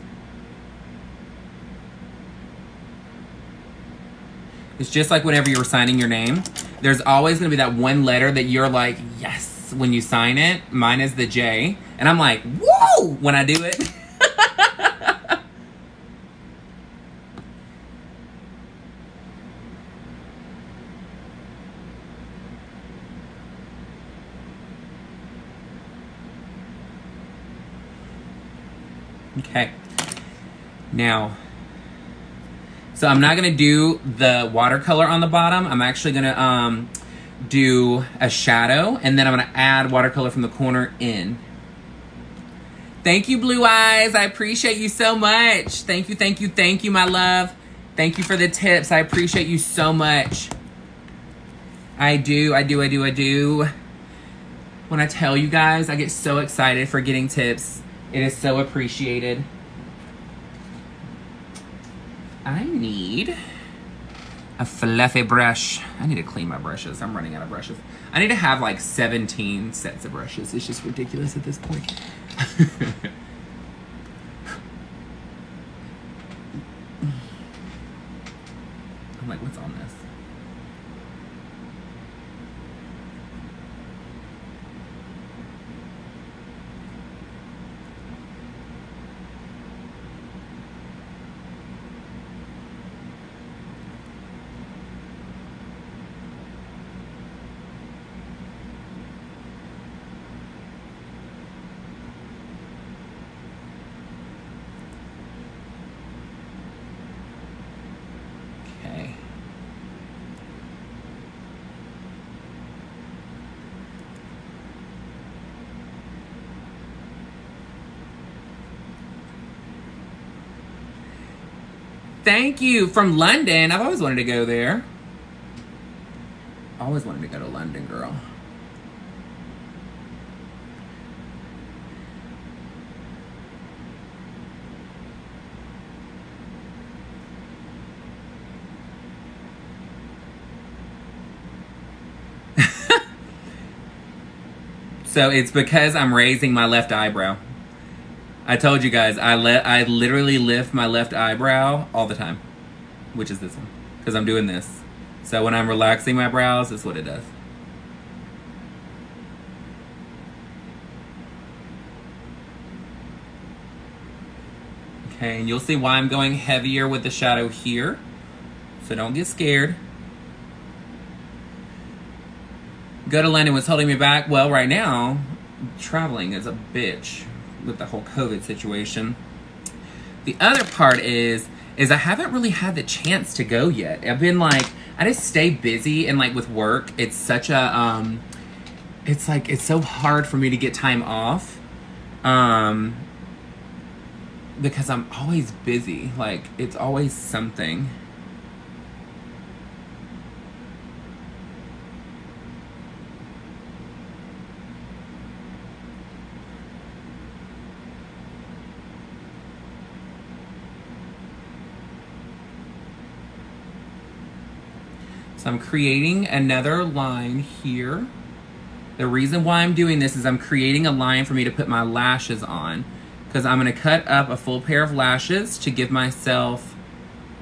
It's just like whenever you were signing your name. there's always going to be that one letter that you're like, yes, when you sign it. Mine is the J. And I'm like, whoa, when I do it. Okay. Now, so I'm not going to do the watercolor on the bottom. I'm actually going to do a shadow, and then I'm going to add watercolor from the corner in. Thank you, Blue Eyes. I appreciate you so much. Thank you, thank you, thank you, my love. Thank you for the tips. I appreciate you so much. I do. When I tell you guys, I get so excited for getting tips. It is so appreciated. I need a fluffy brush. I need to clean my brushes. I'm running out of brushes. I need to have like 17 sets of brushes. It's just ridiculous at this point. I'm like, what's on this? Thank you. From London. I've always wanted to go there. Always wanted to go to London, girl. So it's because I'm raising my left eyebrow. I told you guys, I literally lift my left eyebrow all the time, which is this one, because I'm doing this. So when I'm relaxing my brows, that's what it does. Okay, and you'll see why I'm going heavier with the shadow here. So don't get scared. Go to London. What's holding me back? Well, right now, traveling is a bitch with the whole COVID situation. The other part is I haven't really had the chance to go yet. I've been like, I just stay busy, and like with work, it's such a, it's like, it's so hard for me to get time off, because I'm always busy. Like, it's always something. So I'm creating another line here. The reason why I'm doing this is I'm creating a line for me to put my lashes on, because I'm going to cut up a full pair of lashes to give myself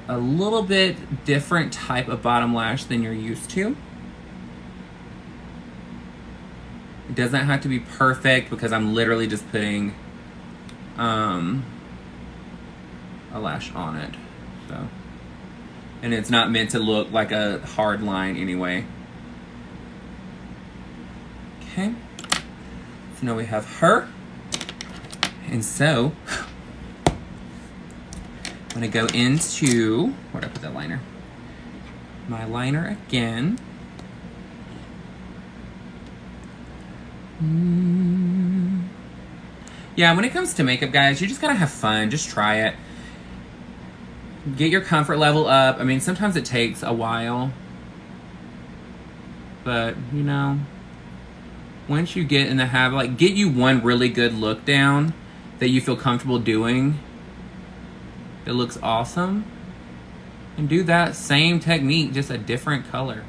a little bit different type of bottom lash than you're used to. It doesn't have to be perfect, because I'm literally just putting a lash on it. So. And it's not meant to look like a hard line anyway. Okay. So now we have her. And so, I'm gonna go into, where'd I put that liner? My liner again. Yeah, when it comes to makeup, guys, you just gotta have fun. Just try it. Get your comfort level up. I mean, sometimes it takes a while. But, you know, once you get in the habit, like, get you one really good look down that you feel comfortable doing, that looks awesome, and do that same technique, just a different color.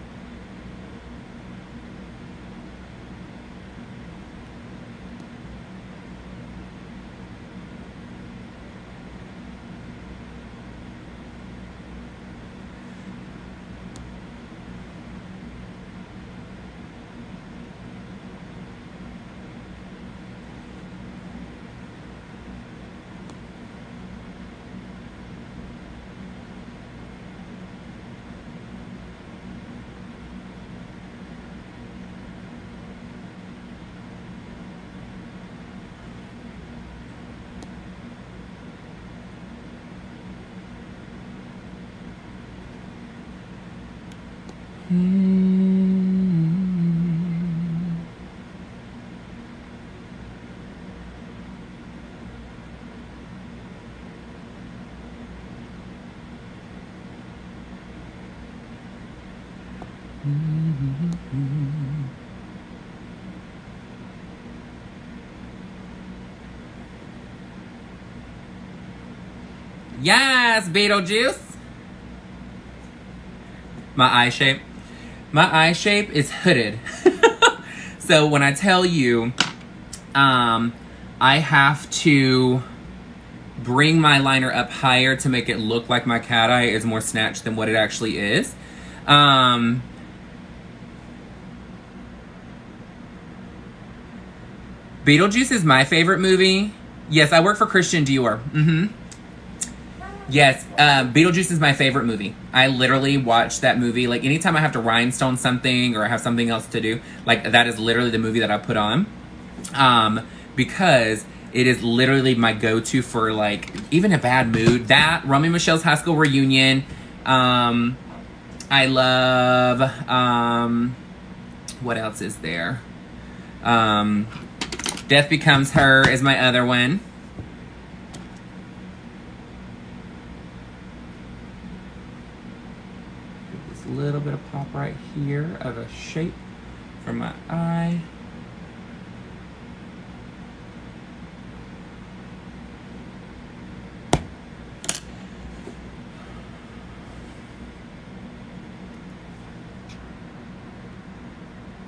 Yes, Beetlejuice. My eye shape. My eye shape is hooded. So when I tell you, I have to bring my liner up higher to make it look like my cat eye is more snatched than what it actually is. Beetlejuice is my favorite movie. Yes, I work for Christian Dior. Yes, Beetlejuice is my favorite movie. I literally watch that movie. Like, anytime I have to rhinestone something or I have something else to do, like, that is literally the movie that I put on. Because it is literally my go-to for, like, even a bad mood. That, Romy Michelle's High School Reunion. I love, what else is there? Death Becomes Her is my other one. Just a little bit of pop right here of a shape for my eye.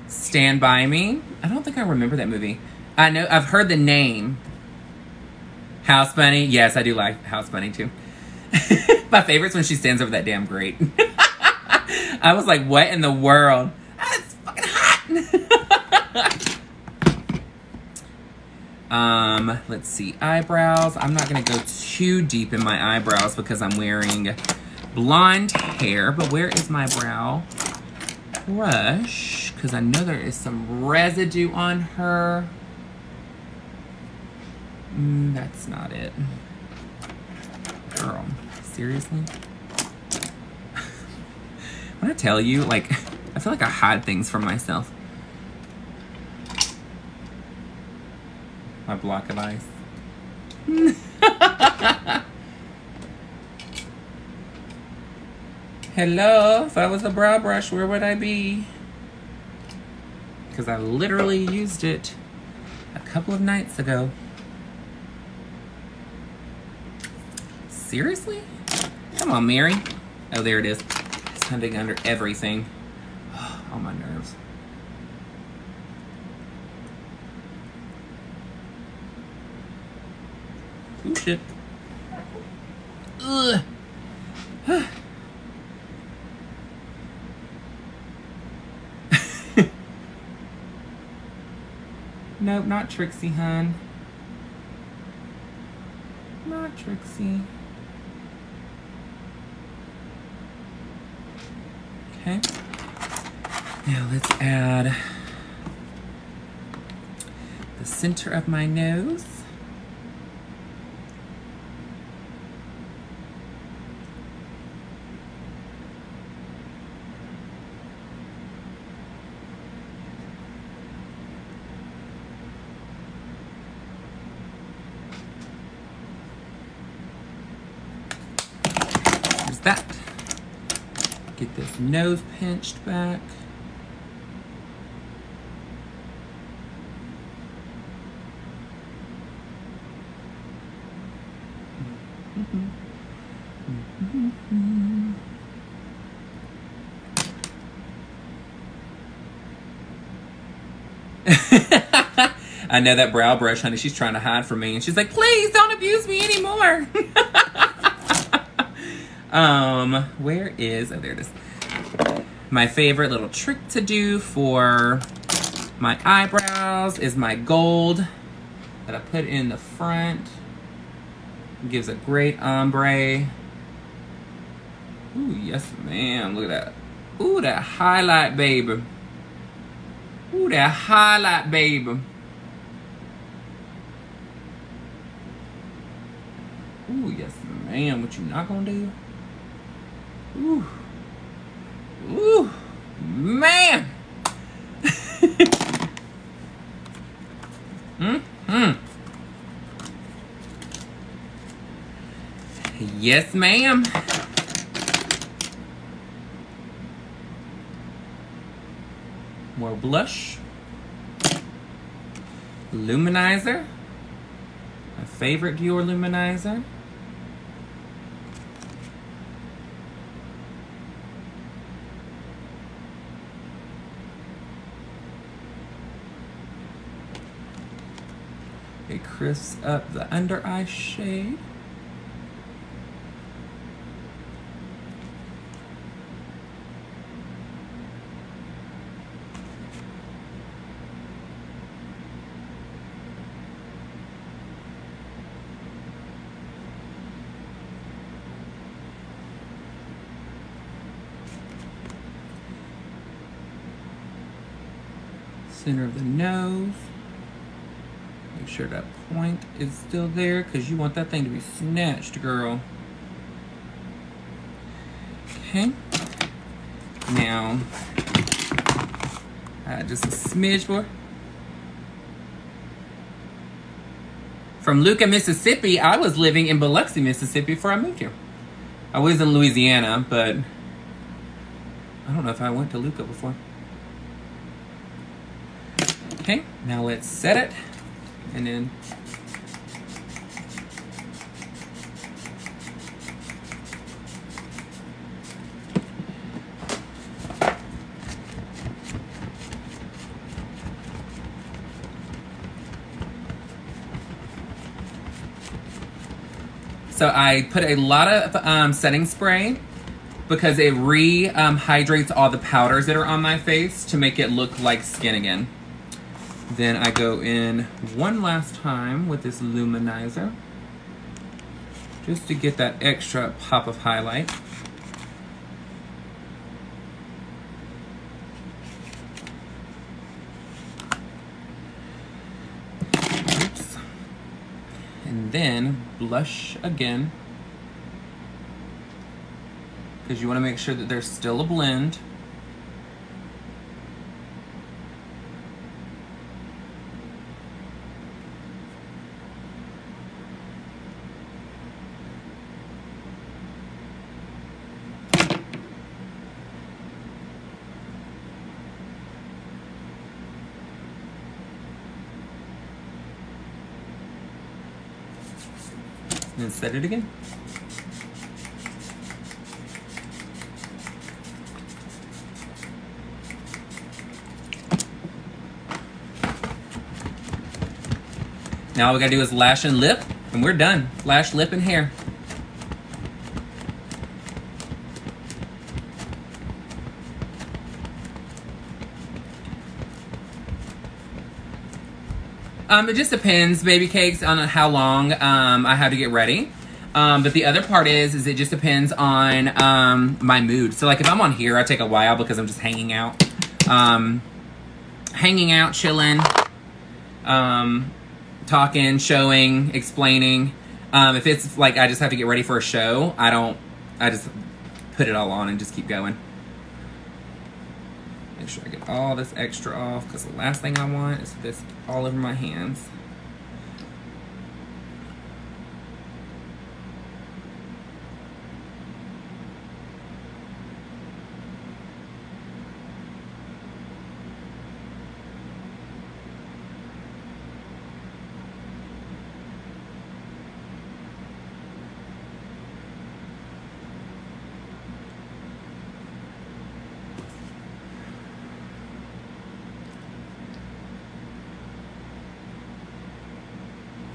Stand By Me. I don't think I remember that movie. I know, I've heard the name. House Bunny. Yes, I do like House Bunny too. My favorite's when she stands over that damn grate. I was like, what in the world? It's fucking hot. Let's see. Eyebrows. I'm not going to go too deep in my eyebrows because I'm wearing blonde hair. But where is my brow brush? Because I know there is some residue on her. That's not it. Girl, seriously? When I tell you, like, I feel like I hide things from myself. My block of ice. Hello, if I was a brow brush, where would I be? Because I literally used it a couple of nights ago. Seriously? Come on, Mary. Oh, there it is. It's hunting under everything. Oh, all my nerves. Oh, shit. Ugh. Nope, not Trixie, hun. Not Trixie. Okay. Now let's add the center of my nose. There's that. Get this nose pinched back. I know that brow brush, honey, she's trying to hide from me. And she's like, please don't abuse me anymore. Where is, oh, there it is. My favorite little trick to do for my eyebrows is my gold that I put in the front. It gives a great ombre. Ooh, yes, ma'am. Look at that. Ooh, that highlight, baby. Ooh, that highlight, baby. Ooh, yes, ma'am. What you not gonna do? Ooh. Ooh. Yes, ma'am. More blush. Luminizer. My favorite Dior luminizer. It crisps up the under eye shade. Center of the nose. Make sure that point is still there because you want that thing to be snatched, girl. Okay. Now, just a smidge more. From Luca, Mississippi, I was living in Biloxi, Mississippi before I moved here. I was in Louisiana, but I don't know if I went to Luca before. Okay, now let's set it, and then so I put a lot of setting spray because it rehydrates all the powders that are on my face to make it look like skin again. Then I go in one last time with this luminizer just to get that extra pop of highlight. Oops. And then blush again because you want to make sure that there's still a blend. And then set it again. Now all we gotta do is lash and lip, and we're done. Lash, lip, and hair. It just depends, baby cakes, on how long I have to get ready. But the other part is it just depends on my mood. So like if I'm on here, I take a while because I'm just hanging out. Chilling, talking, showing, explaining. If it's like I just have to get ready for a show, I just put it all on and just keep going. Make sure I get all this extra off because the last thing I want is this all over my hands.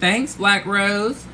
Thanks, Black Rose.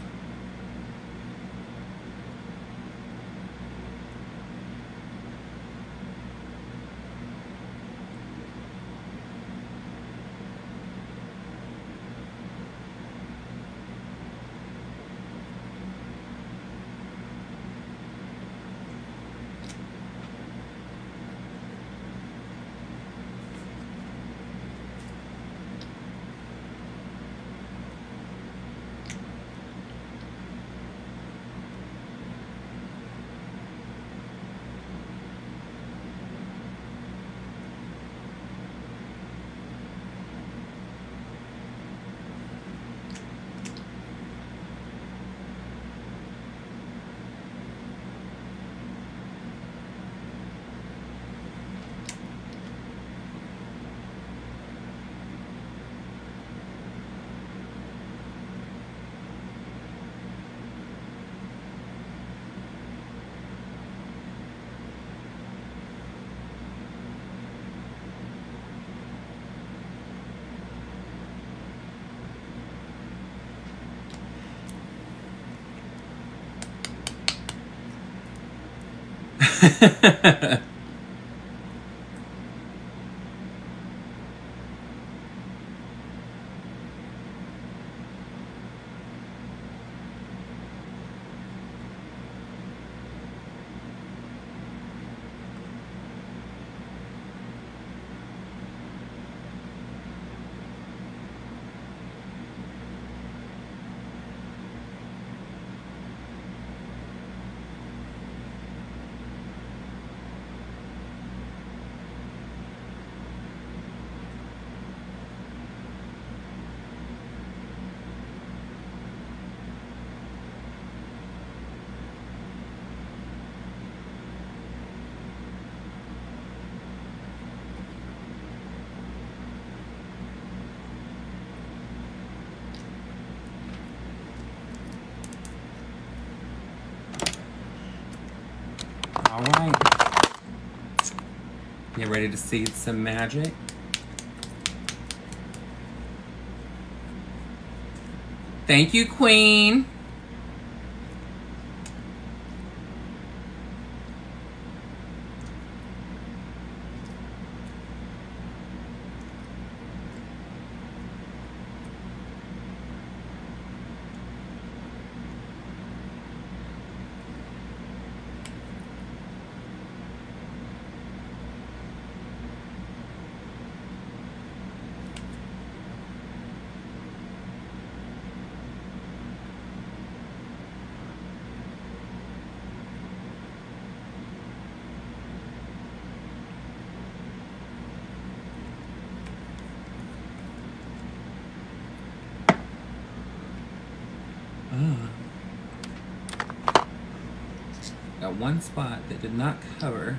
All right. Get ready to see some magic. Thank you, Queen. Got one spot that did not cover.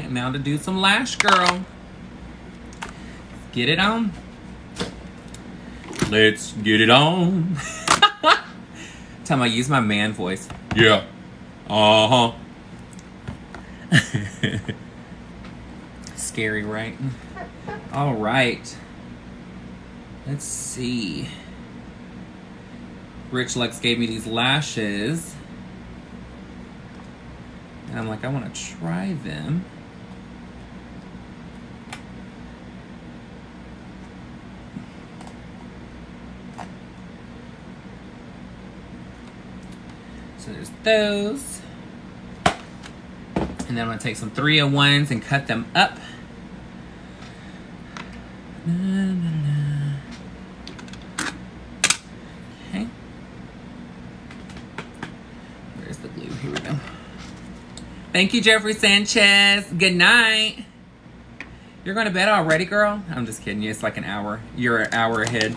Now to do some lash, girl. Get it on. Let's get it on. Tell me I use my man voice. Yeah. Uh-huh. Scary, right? All right. Let's see. Rich Lex gave me these lashes. And I'm like, I want to try them. So there's those. And then I'm going to take some 301s and cut them up. Okay. Where's the glue? Here we go. Thank you, Jeffrey Sanchez. Good night. You're going to bed already, girl? I'm just kidding you. It's like an hour. You're an hour ahead.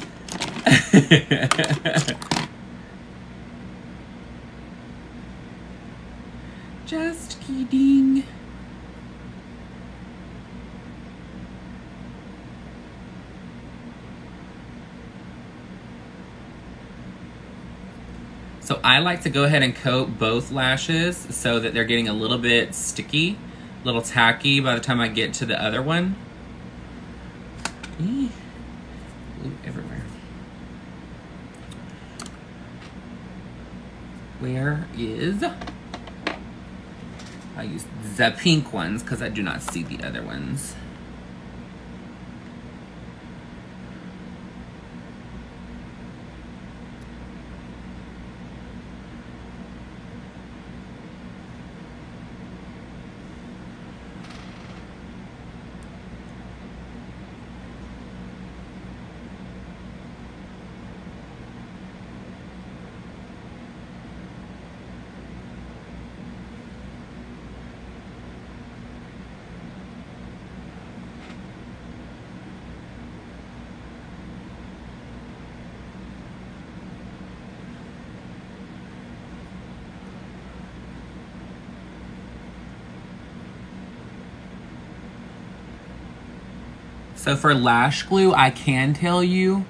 Just kidding. So I like to go ahead and coat both lashes so that they're getting a little bit sticky, a little tacky by the time I get to the other one. Glue everywhere. Where is... I use the pink ones because I do not see the other ones. So for lash glue, I can tell you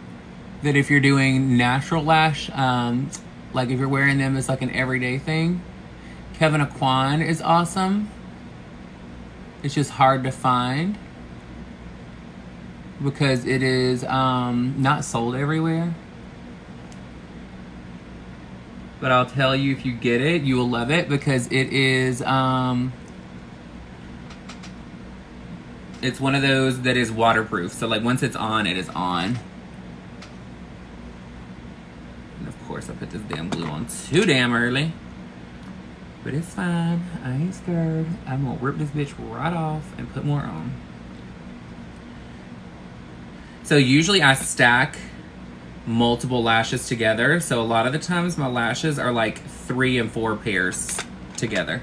that if you're doing natural lash, like if you're wearing them as like an everyday thing, Kevin Aquan is awesome. It's just hard to find because it is not sold everywhere. But I'll tell you, if you get it, you will love it because it is, it's one of those that is waterproof. So like once it's on, it is on. And of course I put this damn glue on too damn early. But it's fine, I ain't scared. I'm gonna rip this bitch right off and put more on. So usually I stack multiple lashes together. So a lot of the times my lashes are like 3 and 4 pairs together.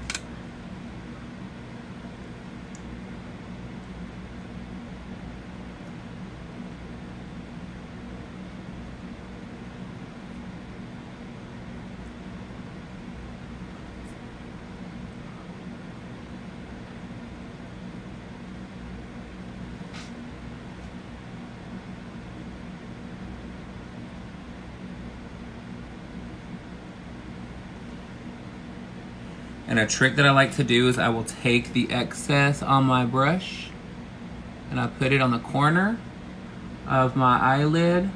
And a trick that I like to do is I will take the excess on my brush and I put it on the corner of my eyelid.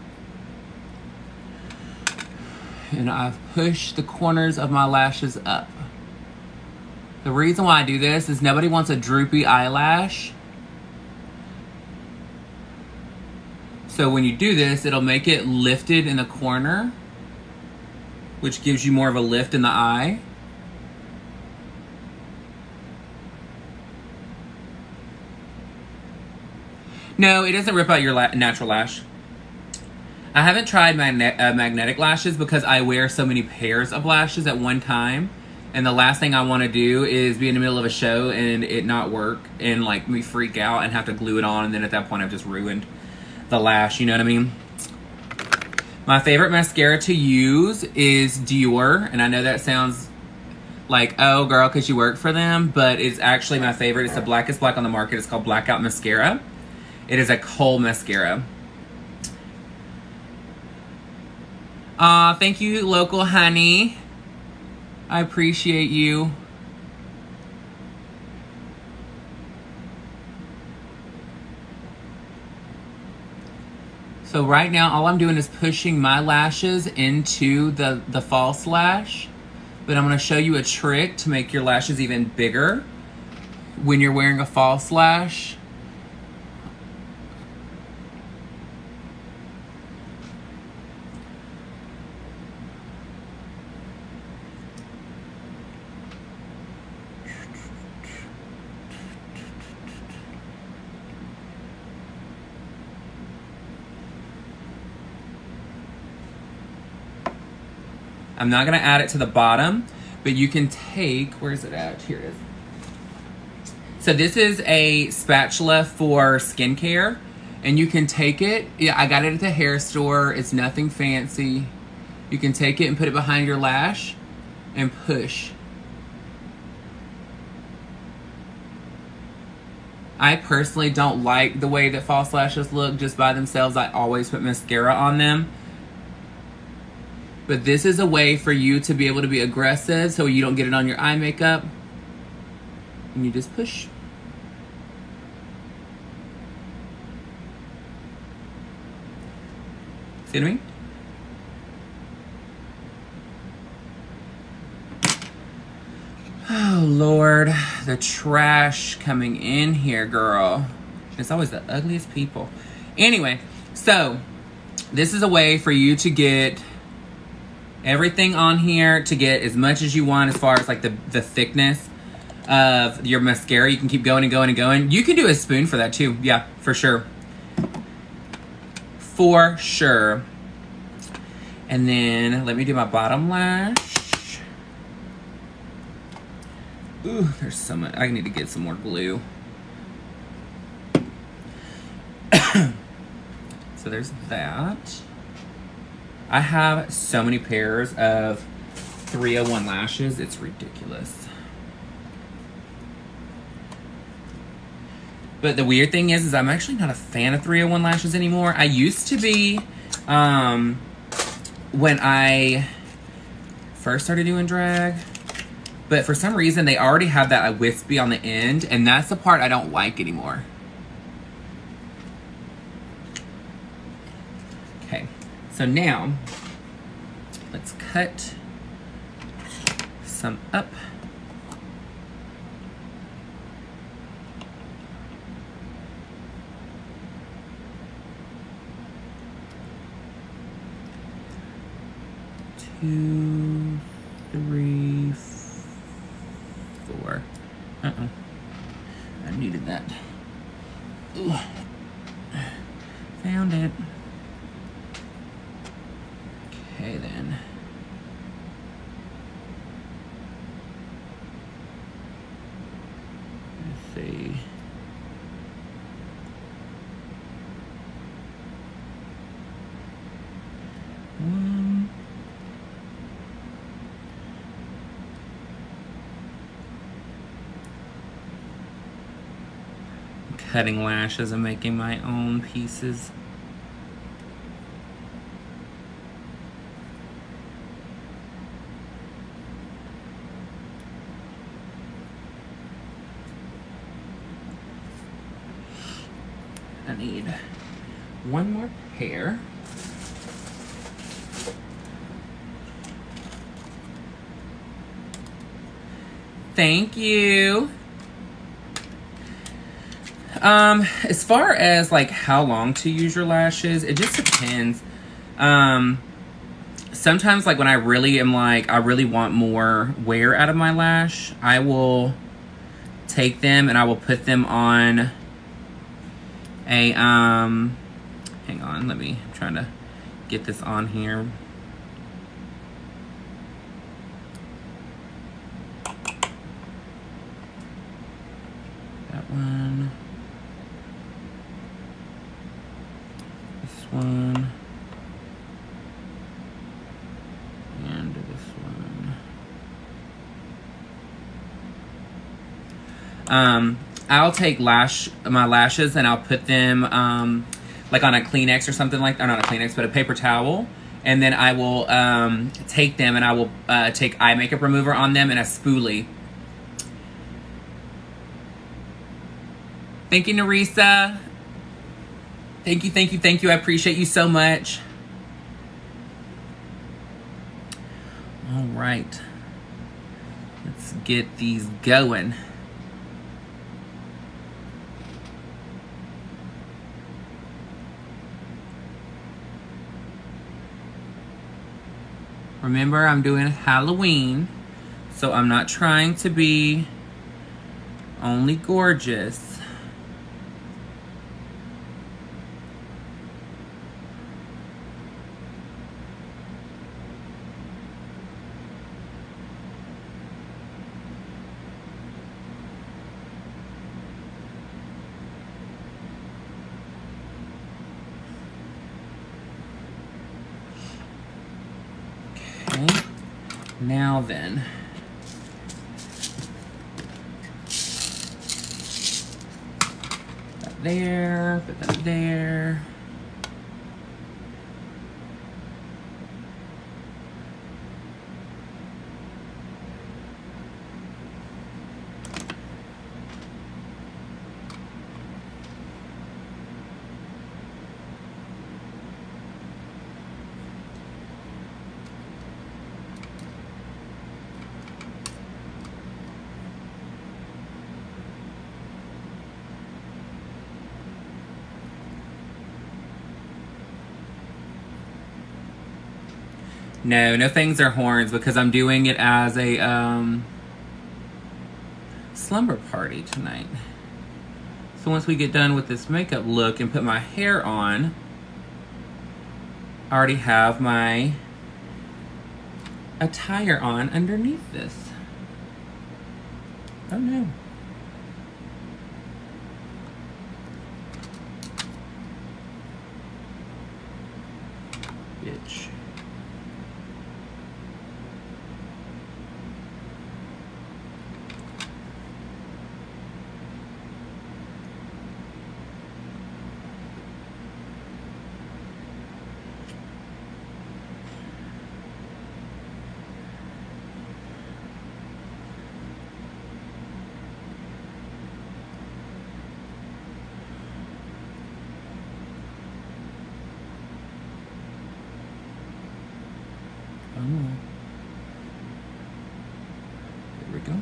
And I push the corners of my lashes up. The reason why I do this is nobody wants a droopy eyelash. So when you do this, it'll make it lifted in the corner, which gives you more of a lift in the eye. No, it doesn't rip out your natural lash. I haven't tried magnetic lashes because I wear so many pairs of lashes at one time. And the last thing I want to do is be in the middle of a show and it not work and like me freak out and have to glue it on. And then at that point I've just ruined the lash, you know what I mean? My favorite mascara to use is Dior. And I know that sounds like, oh girl, because you work for them. But it's actually my favorite. It's the blackest black on the market. It's called Blackout Mascara. It is a kohl mascara. Aw, thank you, local honey. I appreciate you. So right now, all I'm doing is pushing my lashes into the false lash. But I'm gonna show you a trick to make your lashes even bigger when you're wearing a false lash. I'm not gonna add it to the bottom, but you can take, where's it at? Here it is. So this is a spatula for skincare, and you can take it, yeah, I got it at the hair store, it's nothing fancy. You can take it and put it behind your lash and push. I personally don't like the way that false lashes look just by themselves. I always put mascara on them. But this is a way for you to be able to be aggressive so you don't get it on your eye makeup. And you just push. See what I mean? Oh, Lord. The trash coming in here, girl. It's always the ugliest people. Anyway, so this is a way for you to get everything on here, to get as much as you want as far as like the thickness of your mascara. You can keep going and going and going. You can do a spoon for that too. Yeah, for sure. For sure. And then let me do my bottom lash. Ooh, there's so much. I need to get some more glue. So there's that. I have so many pairs of 301 lashes. It's ridiculous. But the weird thing is I'm actually not a fan of 301 lashes anymore. I used to be when I first started doing drag. But for some reason, they already have that wispy on the end. And that's the part I don't like anymore. Okay. So now, let's cut some up. Two, three, four. Uh-oh. I needed that. Ooh. Found it. Okay, then. Let's see. One. Cutting lashes and making my own pieces. I need one more pair. Thank you. As far as like how long to use your lashes, it just depends. Sometimes like when I really am like, I really want more wear out of my lash, I will take them and I will put them on a, hang on, I'm trying to get this on here. That one. One and this one. I'll take my lashes and I'll put them like on a Kleenex or something like that. Not a Kleenex, but a paper towel. And then I will take them and I will take eye makeup remover on them and a spoolie. Thank you, Narisa. Thank you, thank you, thank you. I appreciate you so much. All right. Let's get these going. Remember, I'm doing Halloween, so I'm not trying to be only gorgeous. Now then, put that there, put that there. No fangs or horns because I'm doing it as a slumber party tonight. So once we get done with this makeup look and put my hair on, I already have my attire on underneath this. Oh no. Bitch. go.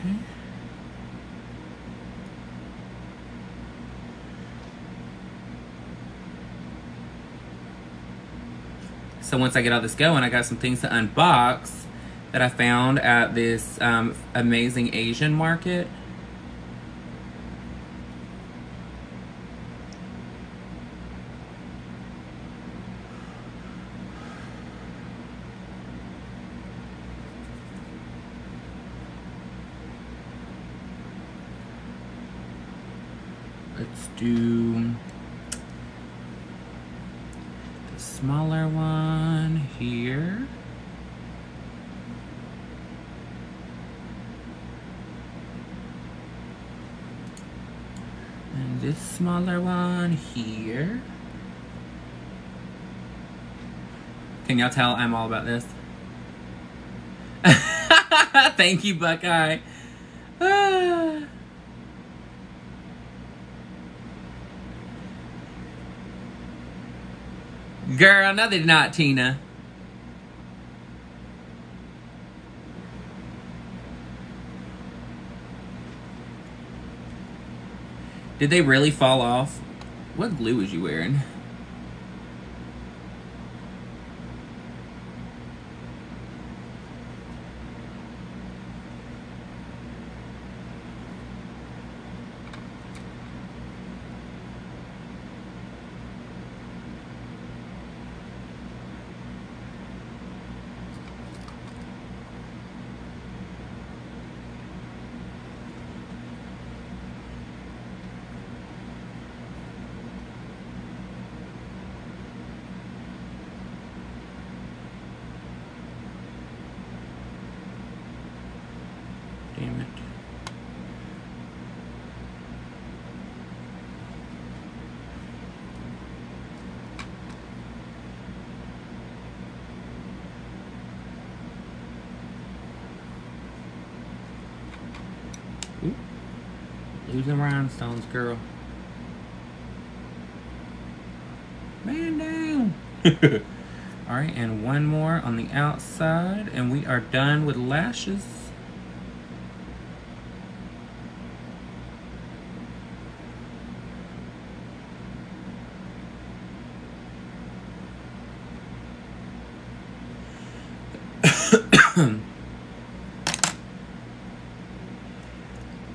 Okay. So once I get all this going, I got some things to unbox that I found at this amazing Asian market. Let's do the smaller one here. And this smaller one here. Can y'all tell I'm all about this? Thank you, Buckeye. Girl, no they're not, Tina. Did they really fall off? What glue is you wearing? Damn it. Ooh. Losing rhinestones, girl. Man down. All right, and one more on the outside, and we are done with lashes.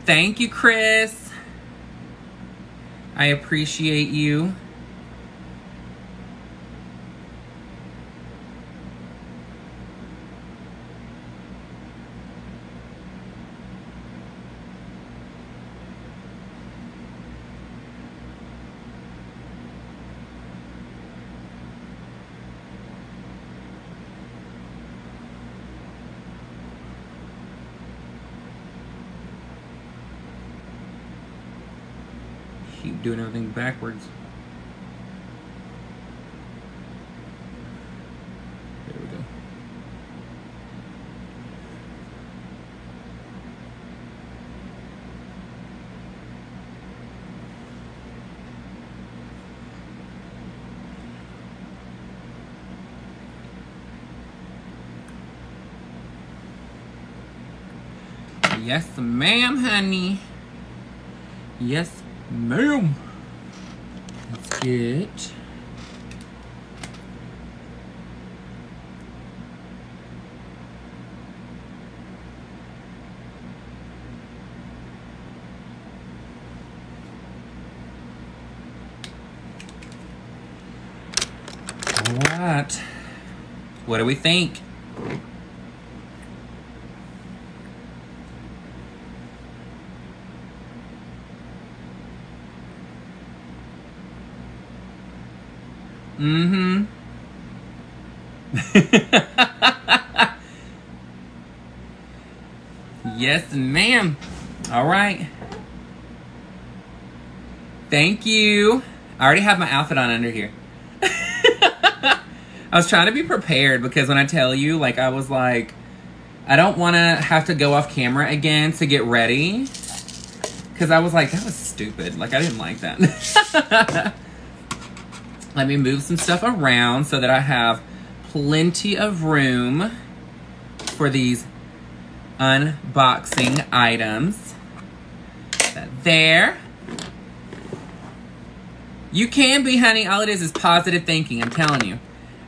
Thank you, Chris. I appreciate you. Keep doing everything backwards. There we go. Yes, ma'am, honey. Yes, ma'am. Let's get all right. What do we think? Mm-hmm. Yes, ma'am. All right. Thank you. I already have my outfit on under here. I was trying to be prepared because when I tell you, like, I was like, I don't want to have to go off camera again to get ready. Because I was like, that was stupid. Like, I didn't like that. Let me move some stuff around so that I have plenty of room for these unboxing items. That there. You can be, honey. All it is positive thinking. I'm telling you.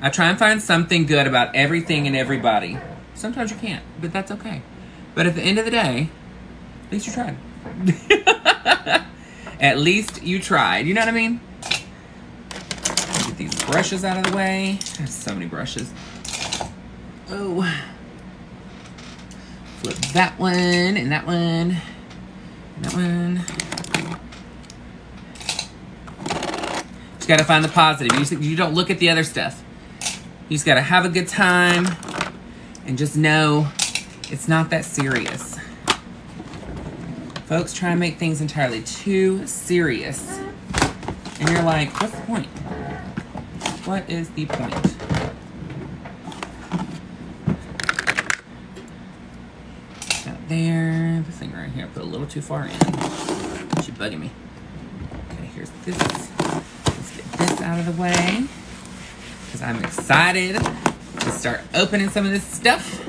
I try and find something good about everything and everybody. Sometimes you can't, but that's okay. But at the end of the day, at least you tried. At least you tried. You know what I mean? Get these brushes out of the way. There's so many brushes. Oh. Flip that one and that one and that one. Just gotta find the positive. You don't look at the other stuff. You just gotta have a good time and just know it's not that serious. Folks try and make things entirely too serious. And you're like, what's the point? What is the point? Got there. This thing right here, I put a little too far in. She's bugging me. Okay, here's this. Let's get this out of the way. Because I'm excited to start opening some of this stuff.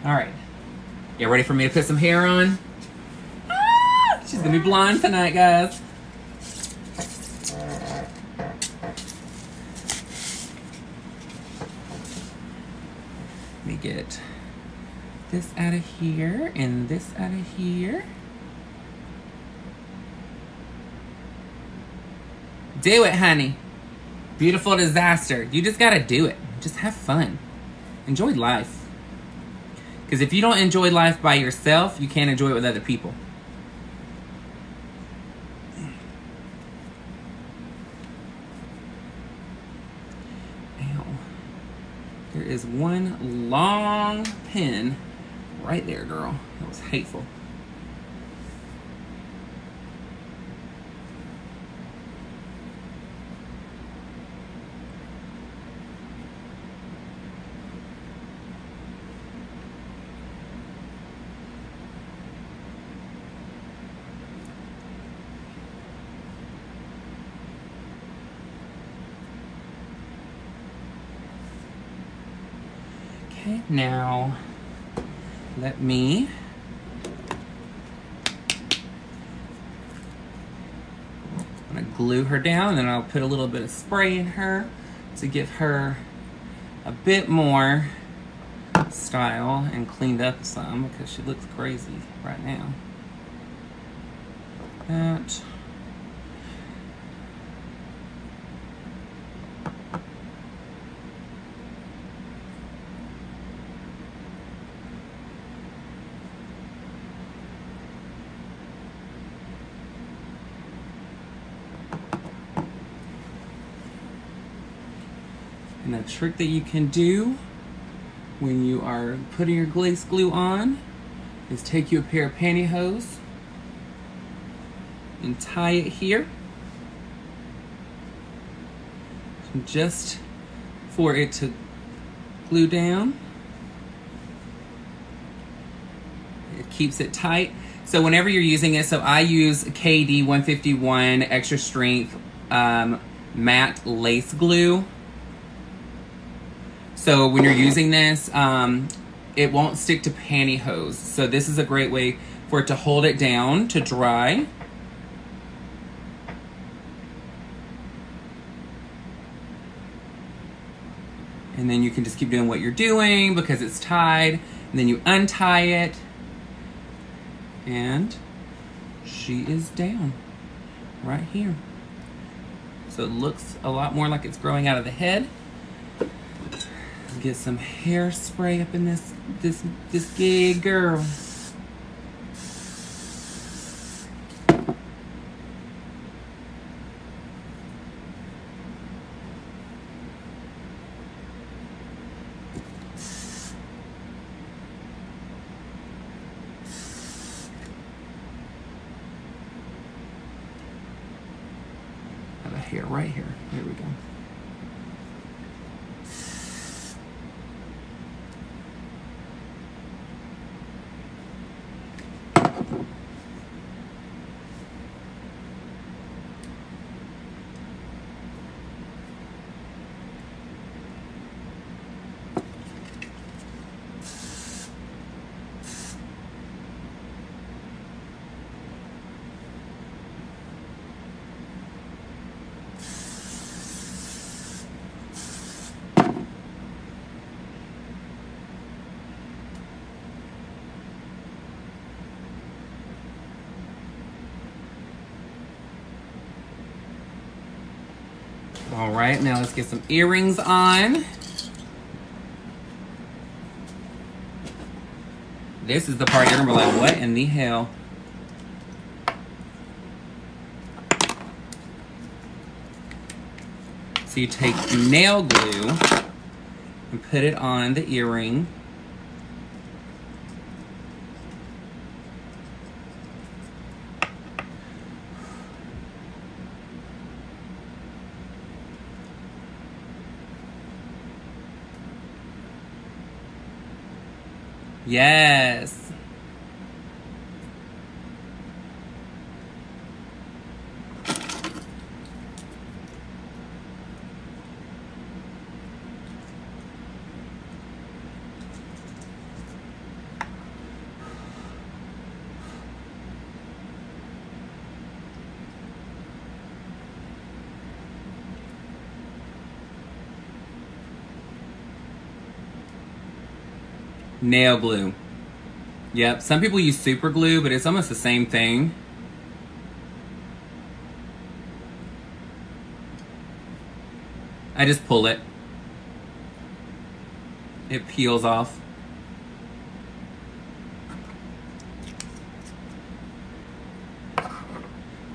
All right. You ready for me to put some hair on? Ah, she's gonna be blonde tonight, guys. Let me get this out of here and this out of here. Do it, honey. Beautiful disaster. You just gotta do it. Just have fun. Enjoy life. Because if you don't enjoy life by yourself, you can't enjoy it with other people. Ow. There is one long pin right there, girl. That was hateful. Okay, now let me I'm gonna glue her down, and then I'll put a little bit of spray in her to give her a bit more style and cleaned up some because she looks crazy right now. That. And a trick that you can do when you are putting your glaze glue on is take you a pair of pantyhose and tie it here just for it to glue down. It keeps it tight. So whenever you're using it, so I use KD 151 extra strength matte lace glue. So when you're using this, it won't stick to pantyhose. So this is a great way for it to hold it down to dry. And then you can just keep doing what you're doing because it's tied. And then you untie it. And she is down right here. So it looks a lot more like it's growing out of the head. Get some hairspray up in this gig girl. Have a hair right here. There we go. All right, now let's get some earrings on. This is the part you're gonna be like, what in the hell? So you take nail glue and put it on the earring. Yes. Nail glue. Yep, some people use super glue, but it's almost the same thing. I just pull it. It peels off. All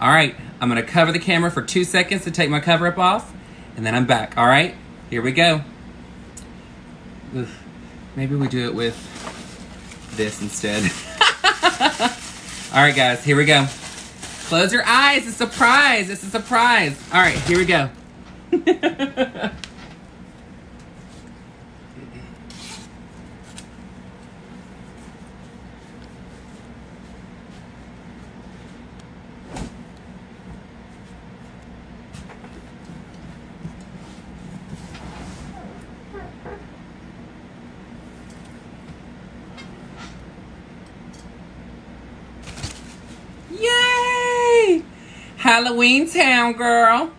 right, I'm gonna cover the camera for 2 seconds to take my cover up off, and then I'm back. All right, here we go. Oof. Maybe we do it with this instead. All right, guys, here we go. Close your eyes. It's a surprise. It's a surprise. All right, here we go. Yay! Halloween town, girl.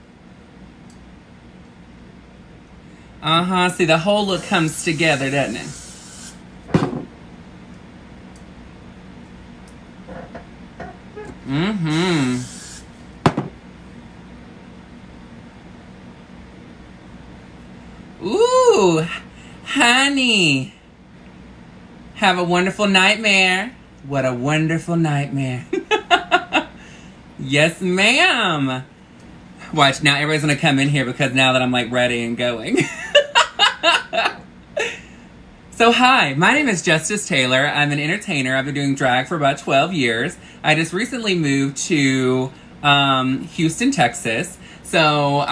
Uh-huh. See, the whole look comes together, doesn't it? Mm-hmm. Ooh, honey. Have a wonderful nightmare. What a wonderful nightmare. Yes, ma'am. Watch, now everybody's gonna come in here because now that I'm like ready and going. So hi, my name is Justice Taylor. I'm an entertainer. I've been doing drag for about 12 years. I just recently moved to Houston, Texas. So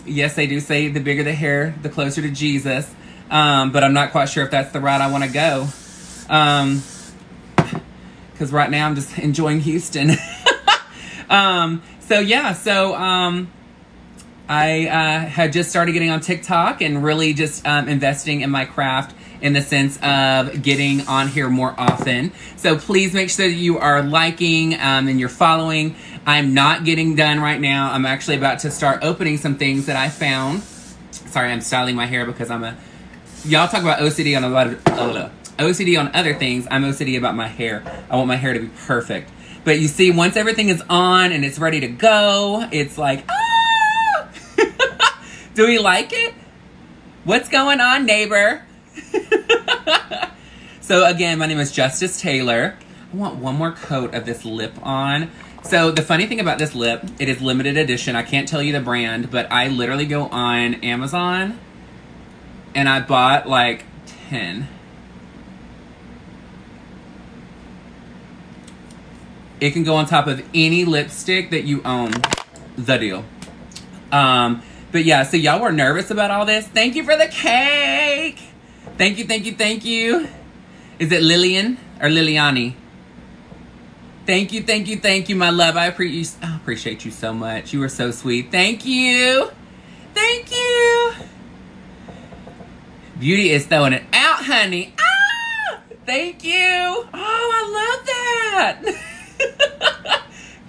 yes, they do say the bigger the hair, the closer to Jesus. But I'm not quite sure if that's the route I want to go. Because right now I'm just enjoying Houston. So yeah, so I had just started getting on TikTok and really just investing in my craft in the sense of getting on here more often. So please make sure that you are liking and you're following. I'm not getting done right now. I'm actually about to start opening some things that I found. Sorry, I'm styling my hair because y'all talk about OCD on a lot of OCD on other things. I'm OCD about my hair. I want my hair to be perfect. But you see, once everything is on and it's ready to go, it's like, ah! Do we like it? What's going on, neighbor? So again, my name is Justice Taylor. I want one more coat of this lip on. So the funny thing about this lip, it is limited edition. I can't tell you the brand, but I literally go on Amazon and I bought like 10. It can go on top of any lipstick that you own. The deal. But yeah, so y'all were nervous about all this. Thank you for the cake. Thank you, thank you, thank you. Is it Lillian or Liliani? Thank you, thank you, thank you, my love. I appreciate you so much. You were so sweet. Thank you. Thank you. Beauty is throwing it out, honey. Ah! Thank you. Oh, I love that.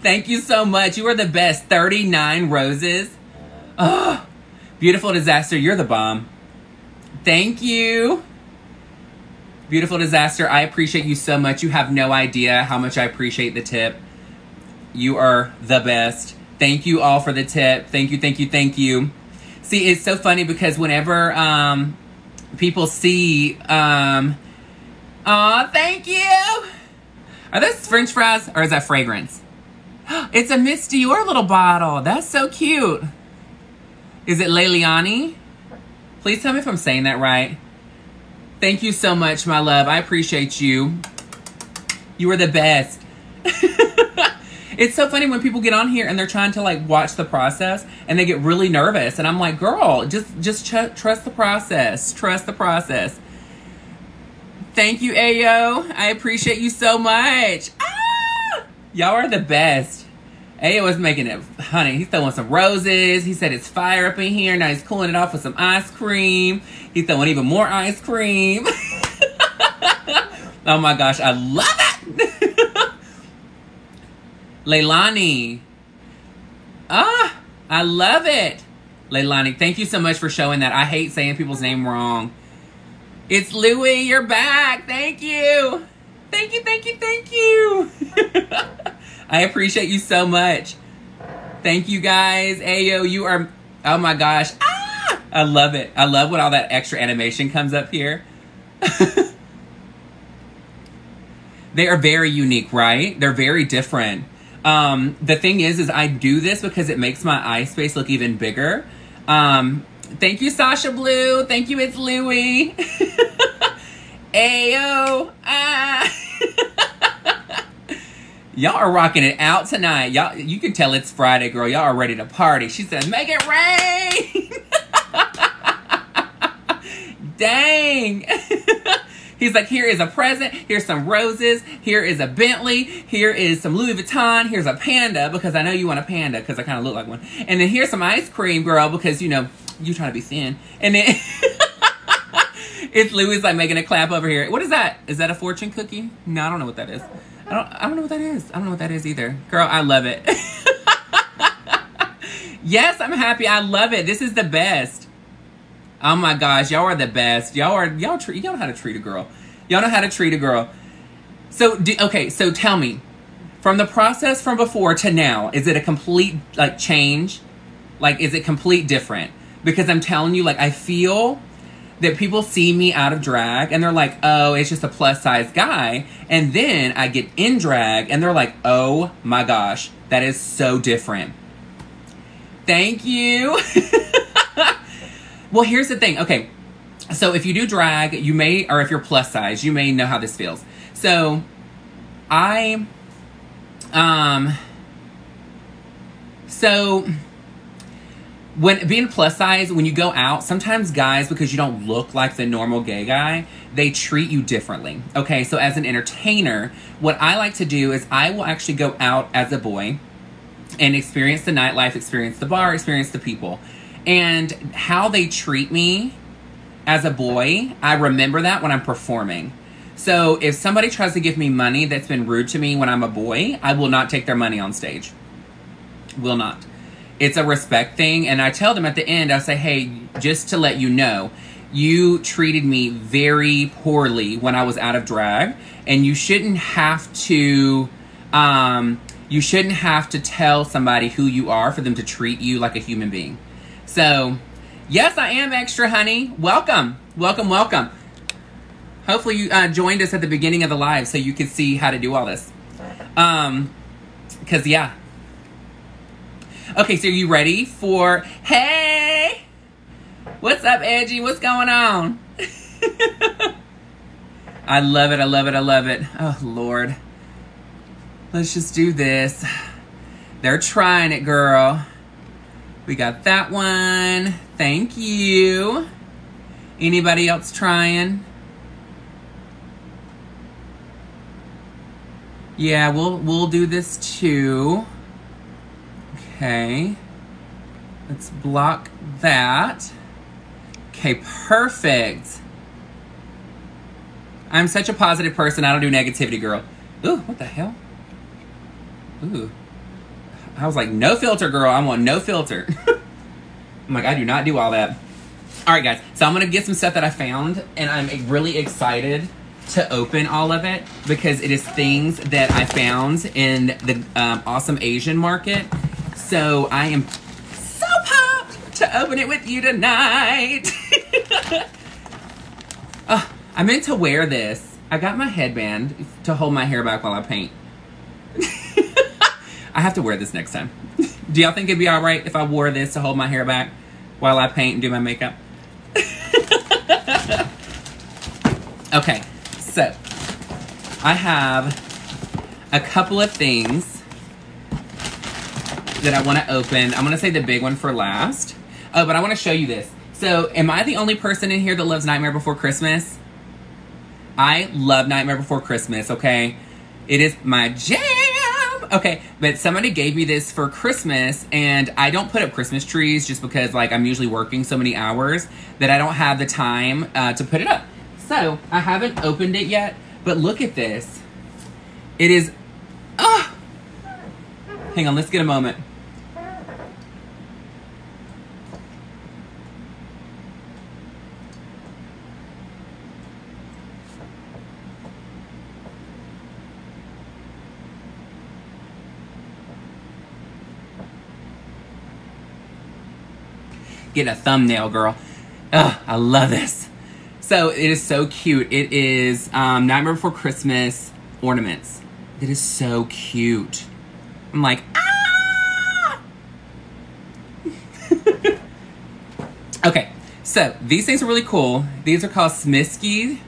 Thank you so much. You are the best. 39 roses. Oh, beautiful disaster. You're the bomb. Thank you. Beautiful disaster. I appreciate you so much. You have no idea how much I appreciate the tip. You are the best. Thank you all for the tip. Thank you, thank you, thank you. See, it's so funny because whenever people see, aw, thank you. Are those French fries or is that fragrance? It's a Miss Dior little bottle. That's so cute. Is it Leiliani? Please tell me if I'm saying that right. Thank you so much, my love. I appreciate you. You are the best. It's so funny when people get on here and they're trying to like watch the process and they get really nervous. And I'm like, girl, just trust the process. Trust the process. Thank you, Ayo. I appreciate you so much. Ah! Y'all are the best. Ayo was making it, honey. He's throwing some roses. He said it's fire up in here. Now he's cooling it off with some ice cream. He's throwing even more ice cream. Oh my gosh, I love it. Leilani. Ah, I love it. Leilani, thank you so much for showing that. I hate saying people's name wrong. It's Louie, you're back. Thank you. Thank you, thank you, thank you. I appreciate you so much. Thank you guys. Ayo, you are, oh my gosh. Ah, I love it. I love when all that extra animation comes up here. They are very unique, right? They're very different. The thing is I do this because it makes my eye space look even bigger. Thank you, Sasha Blue. Thank you, it's Louie. Ayo. Ah. Y'all are rocking it out tonight. Y'all, you can tell it's Friday, girl. Y'all are ready to party. She said, make it rain. Dang. He's like, here is a present. Here's some roses. Here is a Bentley. Here is some Louis Vuitton. Here's a panda because I know you want a panda because I kind of look like one. And then here's some ice cream, girl, because, you know, you're trying to be thin. And then it's Louis like making a clap over here. What is that? Is that a fortune cookie? No, I don't know what that is. I don't know what that is. I don't know what that is either. Girl, I love it. Yes, I'm happy. I love it. This is the best. Oh my gosh, y'all are the best. Y'all know how to treat a girl. Y'all know how to treat a girl. So, okay, so tell me, from the process from before to now, is it a complete, like, change? Like, is it complete different? Because I'm telling you, like, I feel that people see me out of drag and they're like, oh, it's just a plus size guy. And then I get in drag and they're like, oh my gosh, that is so different. Thank you. Well, here's the thing. Okay. So if you do drag, you may, or if you're plus size, you may know how this feels. So when being plus size, when you go out, sometimes guys, because you don't look like the normal gay guy, they treat you differently. Okay, so as an entertainer, what I like to do is I will actually go out as a boy and experience the nightlife, experience the bar, experience the people. And how they treat me as a boy, I remember that when I'm performing. So if somebody tries to give me money that's been rude to me when I'm a boy, I will not take their money on stage. Will not. It's a respect thing, and I tell them at the end, I say, hey, just to let you know, you treated me very poorly when I was out of drag, and you shouldn't have to tell somebody who you are for them to treat you like a human being. So, yes, I am extra, honey. Welcome. Welcome, welcome. Hopefully you joined us at the beginning of the live so you could see how to do all this. Because, yeah. Okay, so are you ready for... Hey! What's up, Edgy? What's going on? I love it, I love it, I love it. Oh, Lord. Let's just do this. They're trying it, girl. We got that one. Thank you. Anybody else trying? Yeah, we'll do this too. Okay. Let's block that. Okay, perfect. I'm such a positive person. I don't do negativity, girl. Ooh, what the hell? Ooh. I was like, no filter, girl. I want no filter. I'm like, I do not do all that. All right, guys. So I'm going to get some stuff that I found, and I'm really excited to open all of it because it is things that I found in the awesome Asian market. So I am so pumped. to open it with you tonight. I meant to wear this. I got my headband to hold my hair back while I paint. I have to wear this next time. Do y'all think it'd be all right if I wore this to hold my hair back while I paint and do my makeup? Okay, so I have a couple of things that I want to open. I'm going to say the big one for last. Oh, but I want to show you this. So, am I the only person in here that loves Nightmare Before Christmas? I love Nightmare Before Christmas, okay? It is my jam! Okay, but somebody gave me this for Christmas, and I don't put up Christmas trees just because, like, I'm usually working so many hours that I don't have the time to put it up. So, I haven't opened it yet, but look at this. It is... Hang on, let's get a moment. Get a thumbnail, girl. Ugh, I love this. So it is so cute. It is Nightmare Before Christmas ornaments. It is so cute. I'm like, ah! Okay, so these things are really cool. These are called Smisky.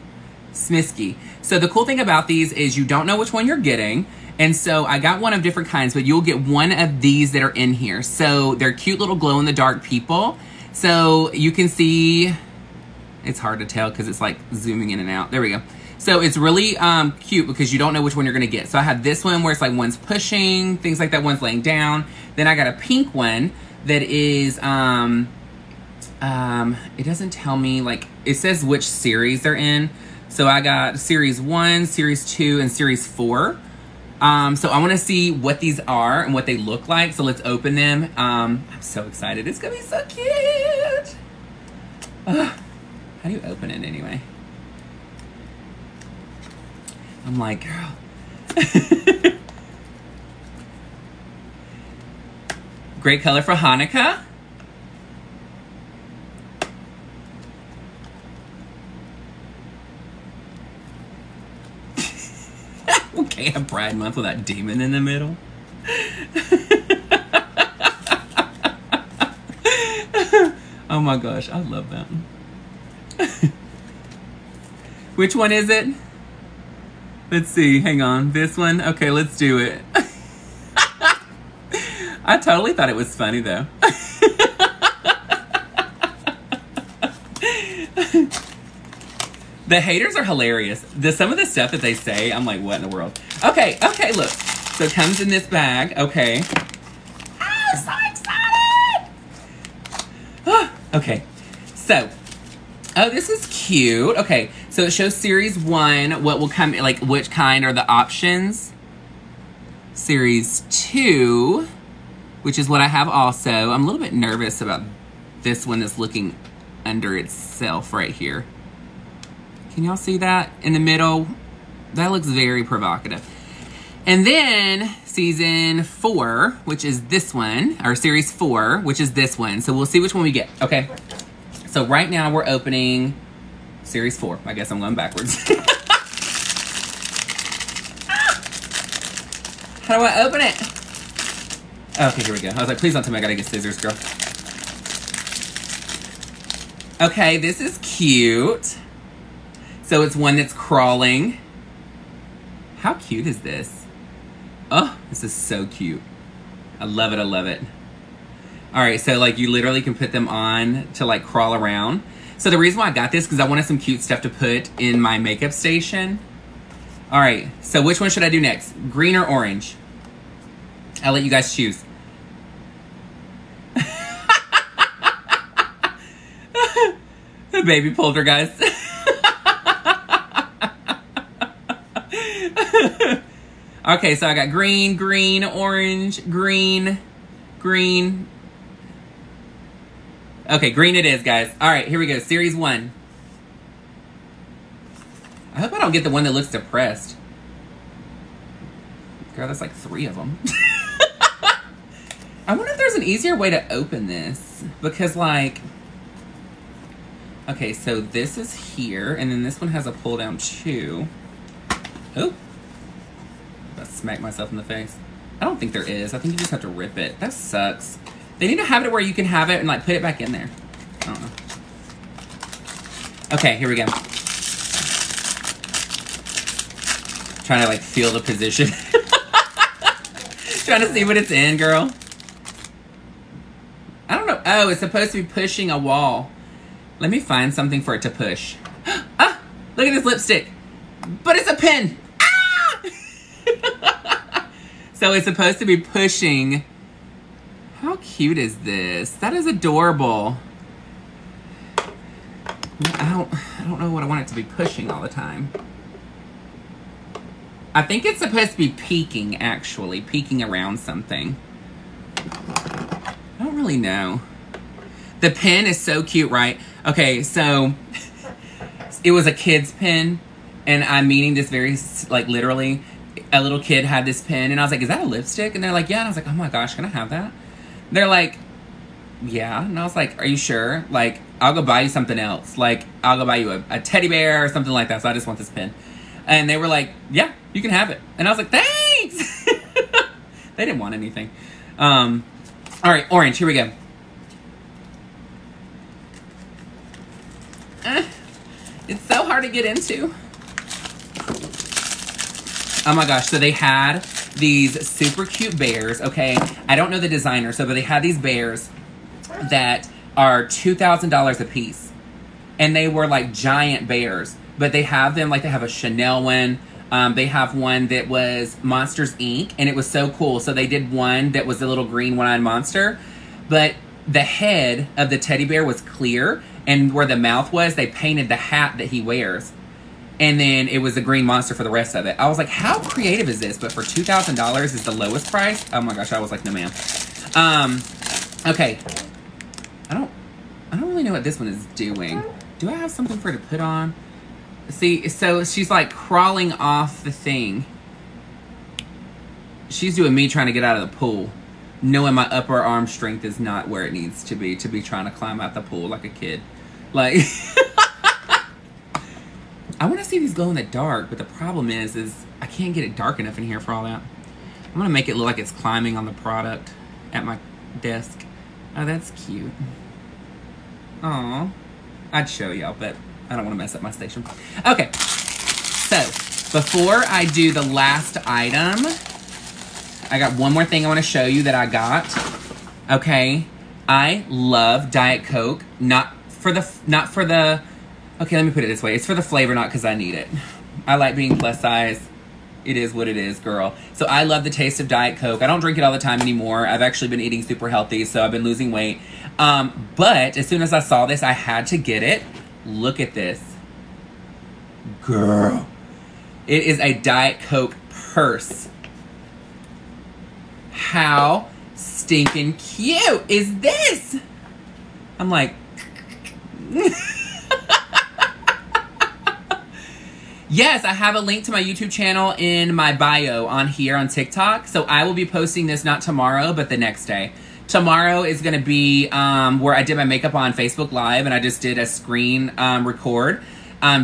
So the cool thing about these is you don't know which one you're getting. And so I got one of different kinds, but you'll get one of these that are in here. So they're cute little glow-in-the-dark people. So you can see, it's hard to tell because it's like zooming in and out. There we go. So it's really cute because you don't know which one you're going to get. So I have this one where it's like one's pushing, things like that, one's laying down. Then I got a pink one that is, it doesn't tell me, like, it says which series they're in. So I got series 1, series 2, and series 4. So I want to see what these are and what they look like. So let's open them. I'm so excited. It's going to be so cute. How do you open it anyway? I'm like, girl. Great color for Hanukkah. Okay, a Pride Month with that demon in the middle. Oh my gosh, I love that. Which one is it? Let's see, hang on. This one? Okay, let's do it. I totally thought it was funny though. The haters are hilarious. Some of the stuff that they say, I'm like, what in the world? Okay, look. So it comes in this bag, okay. I'm so excited! Okay, so, oh, this is cute. Okay, so it shows series 1, what will come, like, which kind are the options. Series 2, which is what I have also. I'm a little bit nervous about this one that's looking under itself right here. Can y'all see that in the middle? That looks very provocative. And then season 4, which is this one, or series 4, which is this one. So we'll see which one we get, okay? So right now we're opening series 4. I guess I'm going backwards. How do I open it? Okay, here we go. I was like, please don't tell me I gotta get scissors, girl. Okay, this is cute. So it's one that's crawling. How cute is this? Oh, this is so cute. I love it, I love it. All right, so like you literally can put them on to like crawl around. So the reason why I got this, because I wanted some cute stuff to put in my makeup station. All right, so which one should I do next? Green or orange? I'll let you guys choose. The baby poltergeist. Okay, so I got green, green, orange, green, green. Okay, green it is, guys. All right, here we go. Series 1. I hope I don't get the one that looks depressed. Girl, that's like 3 of them. I wonder if there's an easier way to open this. this because, like, okay, so this is here, and then this one has a pull down too. Oh, I smacked myself in the face. I don't think there is. I think you just have to rip it. That sucks. They need to have it where you can have it and, like, put it back in there. I don't know. Okay, here we go. Trying to, like, feel the position. Trying to see what it's in, girl. I don't know. Oh, it's supposed to be pushing a wall. Let me find something for it to push. Ah! Look at this lipstick. But it's a pen. Ah! So it's supposed to be pushing. How cute is this? That is adorable. I don't know what I want it to be pushing all the time. I think it's supposed to be peeking, actually. Peeking around something. I don't really know. The pen is so cute, right? Okay, so it was a kid's pen, and I'm meaning this very, like, literally. A little kid had this pen, and I was like, is that a lipstick? And they're like, yeah. And I was like, oh my gosh, can I have that? They're like, yeah. And I was like, are you sure? Like, I'll go buy you something else. Like, I'll go buy you a teddy bear or something like that. So I just want this pen. And they were like, yeah, you can have it. And I was like, thanks. They didn't want anything. All right, orange. Here we go. It's so hard to get into. Oh my gosh, so they had these super cute bears, okay? I don't know the designer, but they had these bears that are $2,000 a piece. And they were like giant bears. But they have them, like they have a Chanel one. They have one that was Monsters, Inc. And it was so cool. So they did one that was a little green one-eyed monster. But the head of the teddy bear was clear. And where the mouth was, they painted the hat that he wears. And then it was the green monster for the rest of it. I was like, how creative is this? But for $2,000 is the lowest price? Oh my gosh, I was like, no ma'am. Okay. I don't really know what this one is doing. Do I have something for her to put on? See, so she's like crawling off the thing. She's doing me trying to get out of the pool. Knowing my upper arm strength is not where it needs to be trying to climb out the pool like a kid. Like, I want to see these glow in the dark, but the problem is I can't get it dark enough in here for all that. I'm going to make it look like it's climbing on the product at my desk. Oh, that's cute. Aw. I'd show y'all, but I don't want to mess up my station. Okay. So, before I do the last item, I got one more thing I want to show you that I got. Okay. I love Diet Coke. Not for the, okay, let me put it this way. It's for the flavor, not because I need it. I like being plus size. It is what it is, girl. So I love the taste of Diet Coke. I don't drink it all the time anymore. I've actually been eating super healthy, so I've been losing weight. But as soon as I saw this, I had to get it. Look at this. Girl. It is a Diet Coke purse. How stinking cute is this? I'm like... Yes, I have a link to my YouTube channel in my bio on here on TikTok. So I will be posting this not tomorrow, but the next day. Tomorrow is going to be where I did my makeup on Facebook Live, and I just did a screen record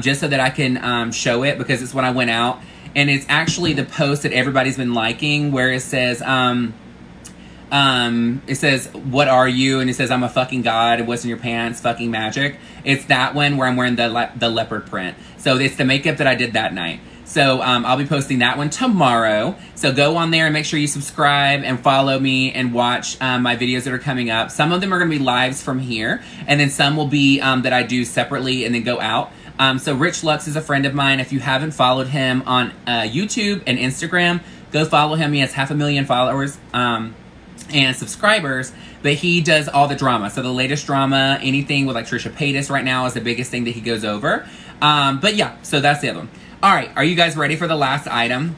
just so that I can show it, because it's when I went out. And it's actually the post that everybody's been liking, where it says, what are you? And it says, I'm a fucking god. What's in your pants? Fucking magic. It's that one where I'm wearing the leopard print. So it's the makeup that I did that night. So I'll be posting that one tomorrow. So go on there and make sure you subscribe and follow me and watch my videos that are coming up. Some of them are going to be lives from here. And then some will be that I do separately and then go out. So Rich Lux is a friend of mine. If you haven't followed him on YouTube and Instagram, go follow him. He has 500,000 followers. And subscribers, but he does all the drama. So the latest drama, anything with like Trisha Paytas right now is the biggest thing that he goes over. But yeah, so that's the other one. All right, are you guys ready for the last item?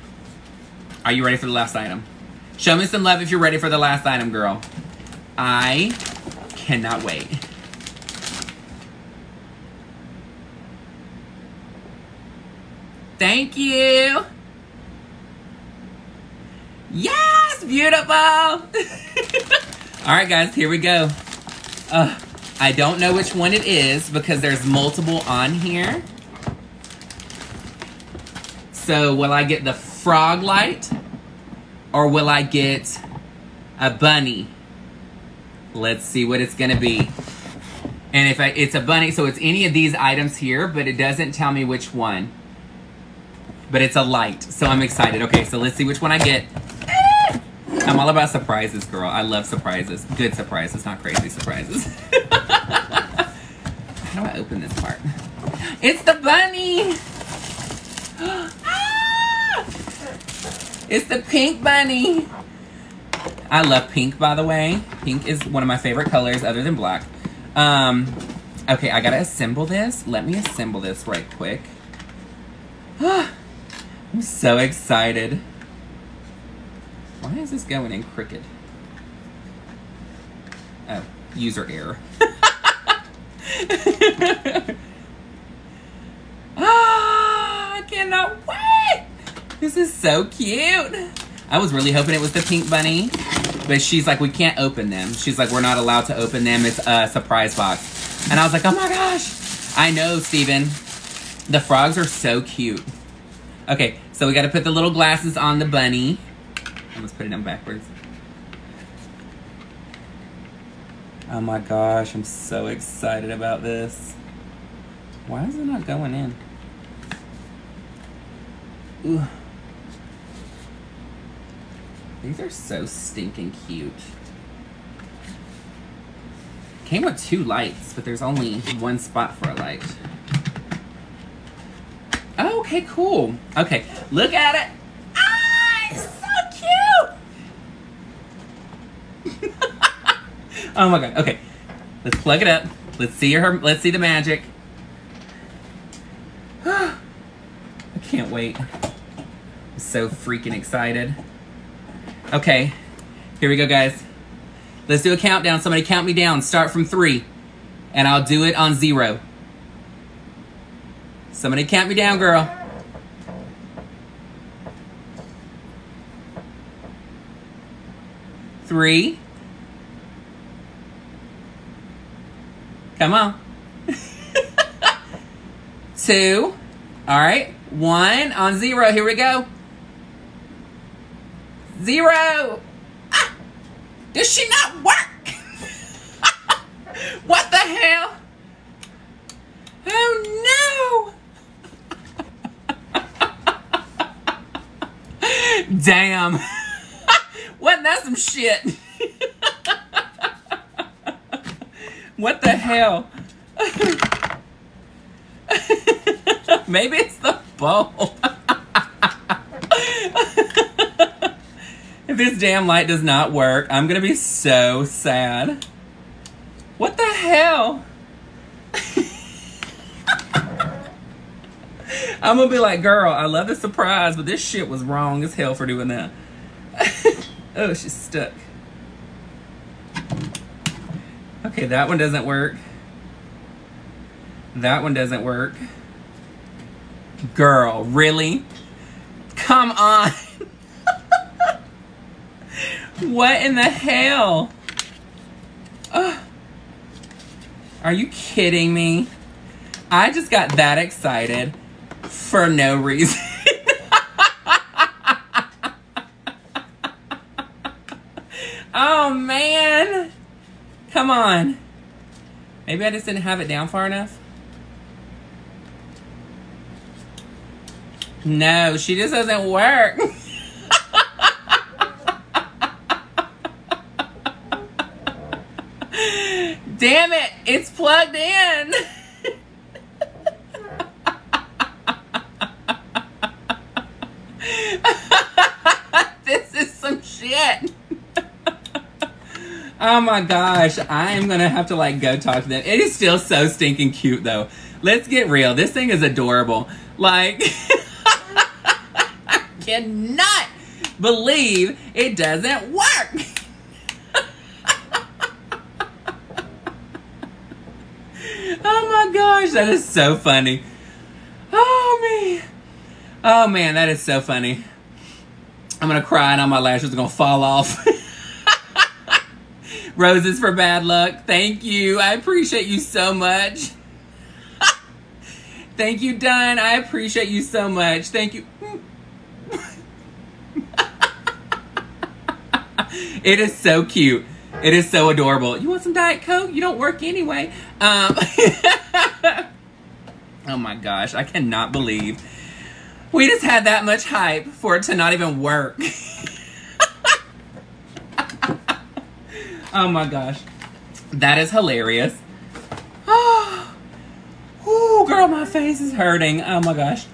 Are you ready for the last item? Show me some love if you're ready for the last item, girl. I cannot wait. Thank you. Yes, beautiful. All right, guys, here we go. I don't know which one it is because there's multiple on here. So will I get the frog light or will I get a bunny? Let's see what it's gonna be. And if it's a bunny, so it's any of these items here, but it doesn't tell me which one. But it's a light, so I'm excited. Okay, so let's see which one I get. I'm all about surprises, girl. I love surprises. Good surprises, not crazy surprises. How do I open this part? It's the bunny! Ah! It's the pink bunny. I love pink, by the way. Pink is one of my favorite colors other than black. Okay, I gotta assemble this. Let me assemble this right quick. I'm so excited. Why is this going in crooked? Oh, user error. I cannot wait! This is so cute. I was really hoping it was the pink bunny, but she's like, we can't open them. She's like, we're not allowed to open them. It's a surprise box. And I was like, oh my gosh. I know, Steven. The frogs are so cute. Okay, so we got to put the little glasses on the bunny. I almost put it down backwards. Oh my gosh, I'm so excited about this. Why is it not going in? Ooh. These are so stinking cute. Came with 2 lights, but there's only 1 spot for a light. Oh, okay, cool. Okay, look at it. Ah, it's so cute. Oh my god. Okay, let's plug it up. Let's see her. Let's see the magic. I can't wait. I'm so freaking excited. Okay, here we go, guys. Let's do a countdown. Somebody count me down. Start from 3, and I'll do it on 0. Somebody count me down, girl. 3. Come on. 2. All right. 1 on 0. Here we go. 0. Ah! Does she not work? What the hell? Oh no! Damn. Wasn't that some shit? What the hell? Maybe it's the bowl. If this damn light does not work, I'm gonna be so sad. What the hell? I'm gonna be like, girl, I love the surprise, but this shit was wrong as hell for doing that. Oh, she's stuck. Okay, that one doesn't work. That one doesn't work. Girl, really? Come on. What in the hell? Are you kidding me? I just got that excited for no reason. Oh, man. Come on. Maybe I just didn't have it down far enough. No, she just doesn't work. Damn it, it's plugged in. This is some shit. Oh my gosh, I am gonna have to like go talk to them. It is still so stinking cute though. Let's get real. This thing is adorable. Like, I cannot believe it doesn't work. Oh my gosh, that is so funny. Oh me. Oh man, that is so funny. I'm gonna cry and all my lashes are gonna fall off. Roses for bad luck. Thank you. I appreciate you so much. Thank you, Dunn. I appreciate you so much. Thank you. It is so cute. It is so adorable. You want some Diet Coke? You don't work anyway. Oh my gosh. I cannot believe we just had that much hype for it to not even work. Oh my gosh. That is hilarious. Oh, girl, my face is hurting. Oh my gosh.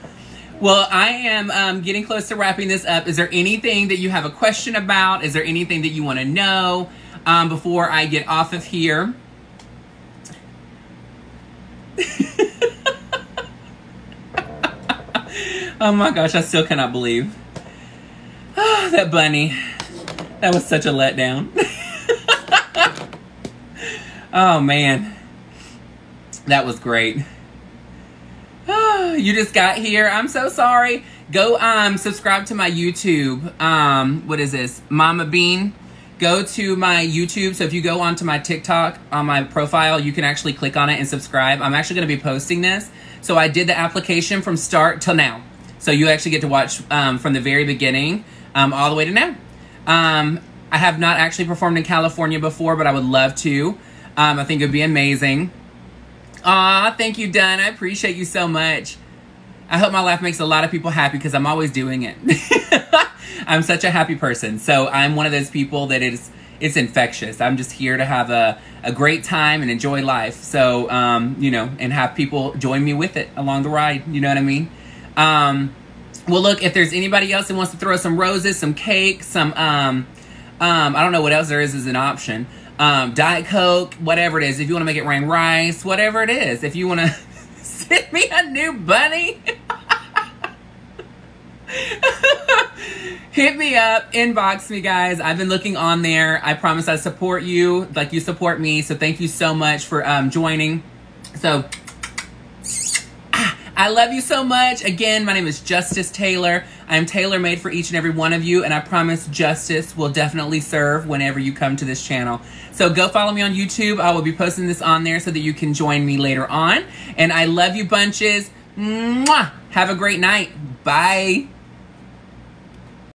Well, I am getting close to wrapping this up. Is there anything that you have a question about? Is there anything that you want to know before I get off of here? Oh my gosh, I still cannot believe. Oh, that bunny. That was such a letdown. Oh man. That was great. Oh, you just got here. I'm so sorry. Go subscribe to my YouTube. What is this? Mama Bean. Go to my YouTube. So if you go onto my TikTok on my profile, you can actually click on it and subscribe. I'm actually going to be posting this. So I did the application from start till now. So you actually get to watch from the very beginning all the way to now. I have not actually performed in California before, but I would love to. I think it would be amazing. Aw, thank you, Dunn. I appreciate you so much. I hope my laugh makes a lot of people happy because I'm always doing it. I'm such a happy person. So I'm one of those people that it's infectious. I'm just here to have a great time and enjoy life. So, you know, and have people join me with it along the ride. You know what I mean? Well, look, if there's anybody else that wants to throw some roses, some cake, some, I don't know what else there is as an option. Diet Coke, whatever it is. If you want to make it rain rice, whatever it is. If you want to send me a new bunny, hit me up, inbox me, guys. I've been looking on there. I promise I support you like you support me. So thank you so much for joining. So I love you so much. Again, my name is Justice Taylor. I'm tailor-made for each and every one of you, and I promise justice will definitely serve whenever you come to this channel. So go follow me on YouTube. I will be posting this on there so that you can join me later on. And I love you bunches. Mwah! Have a great night. Bye.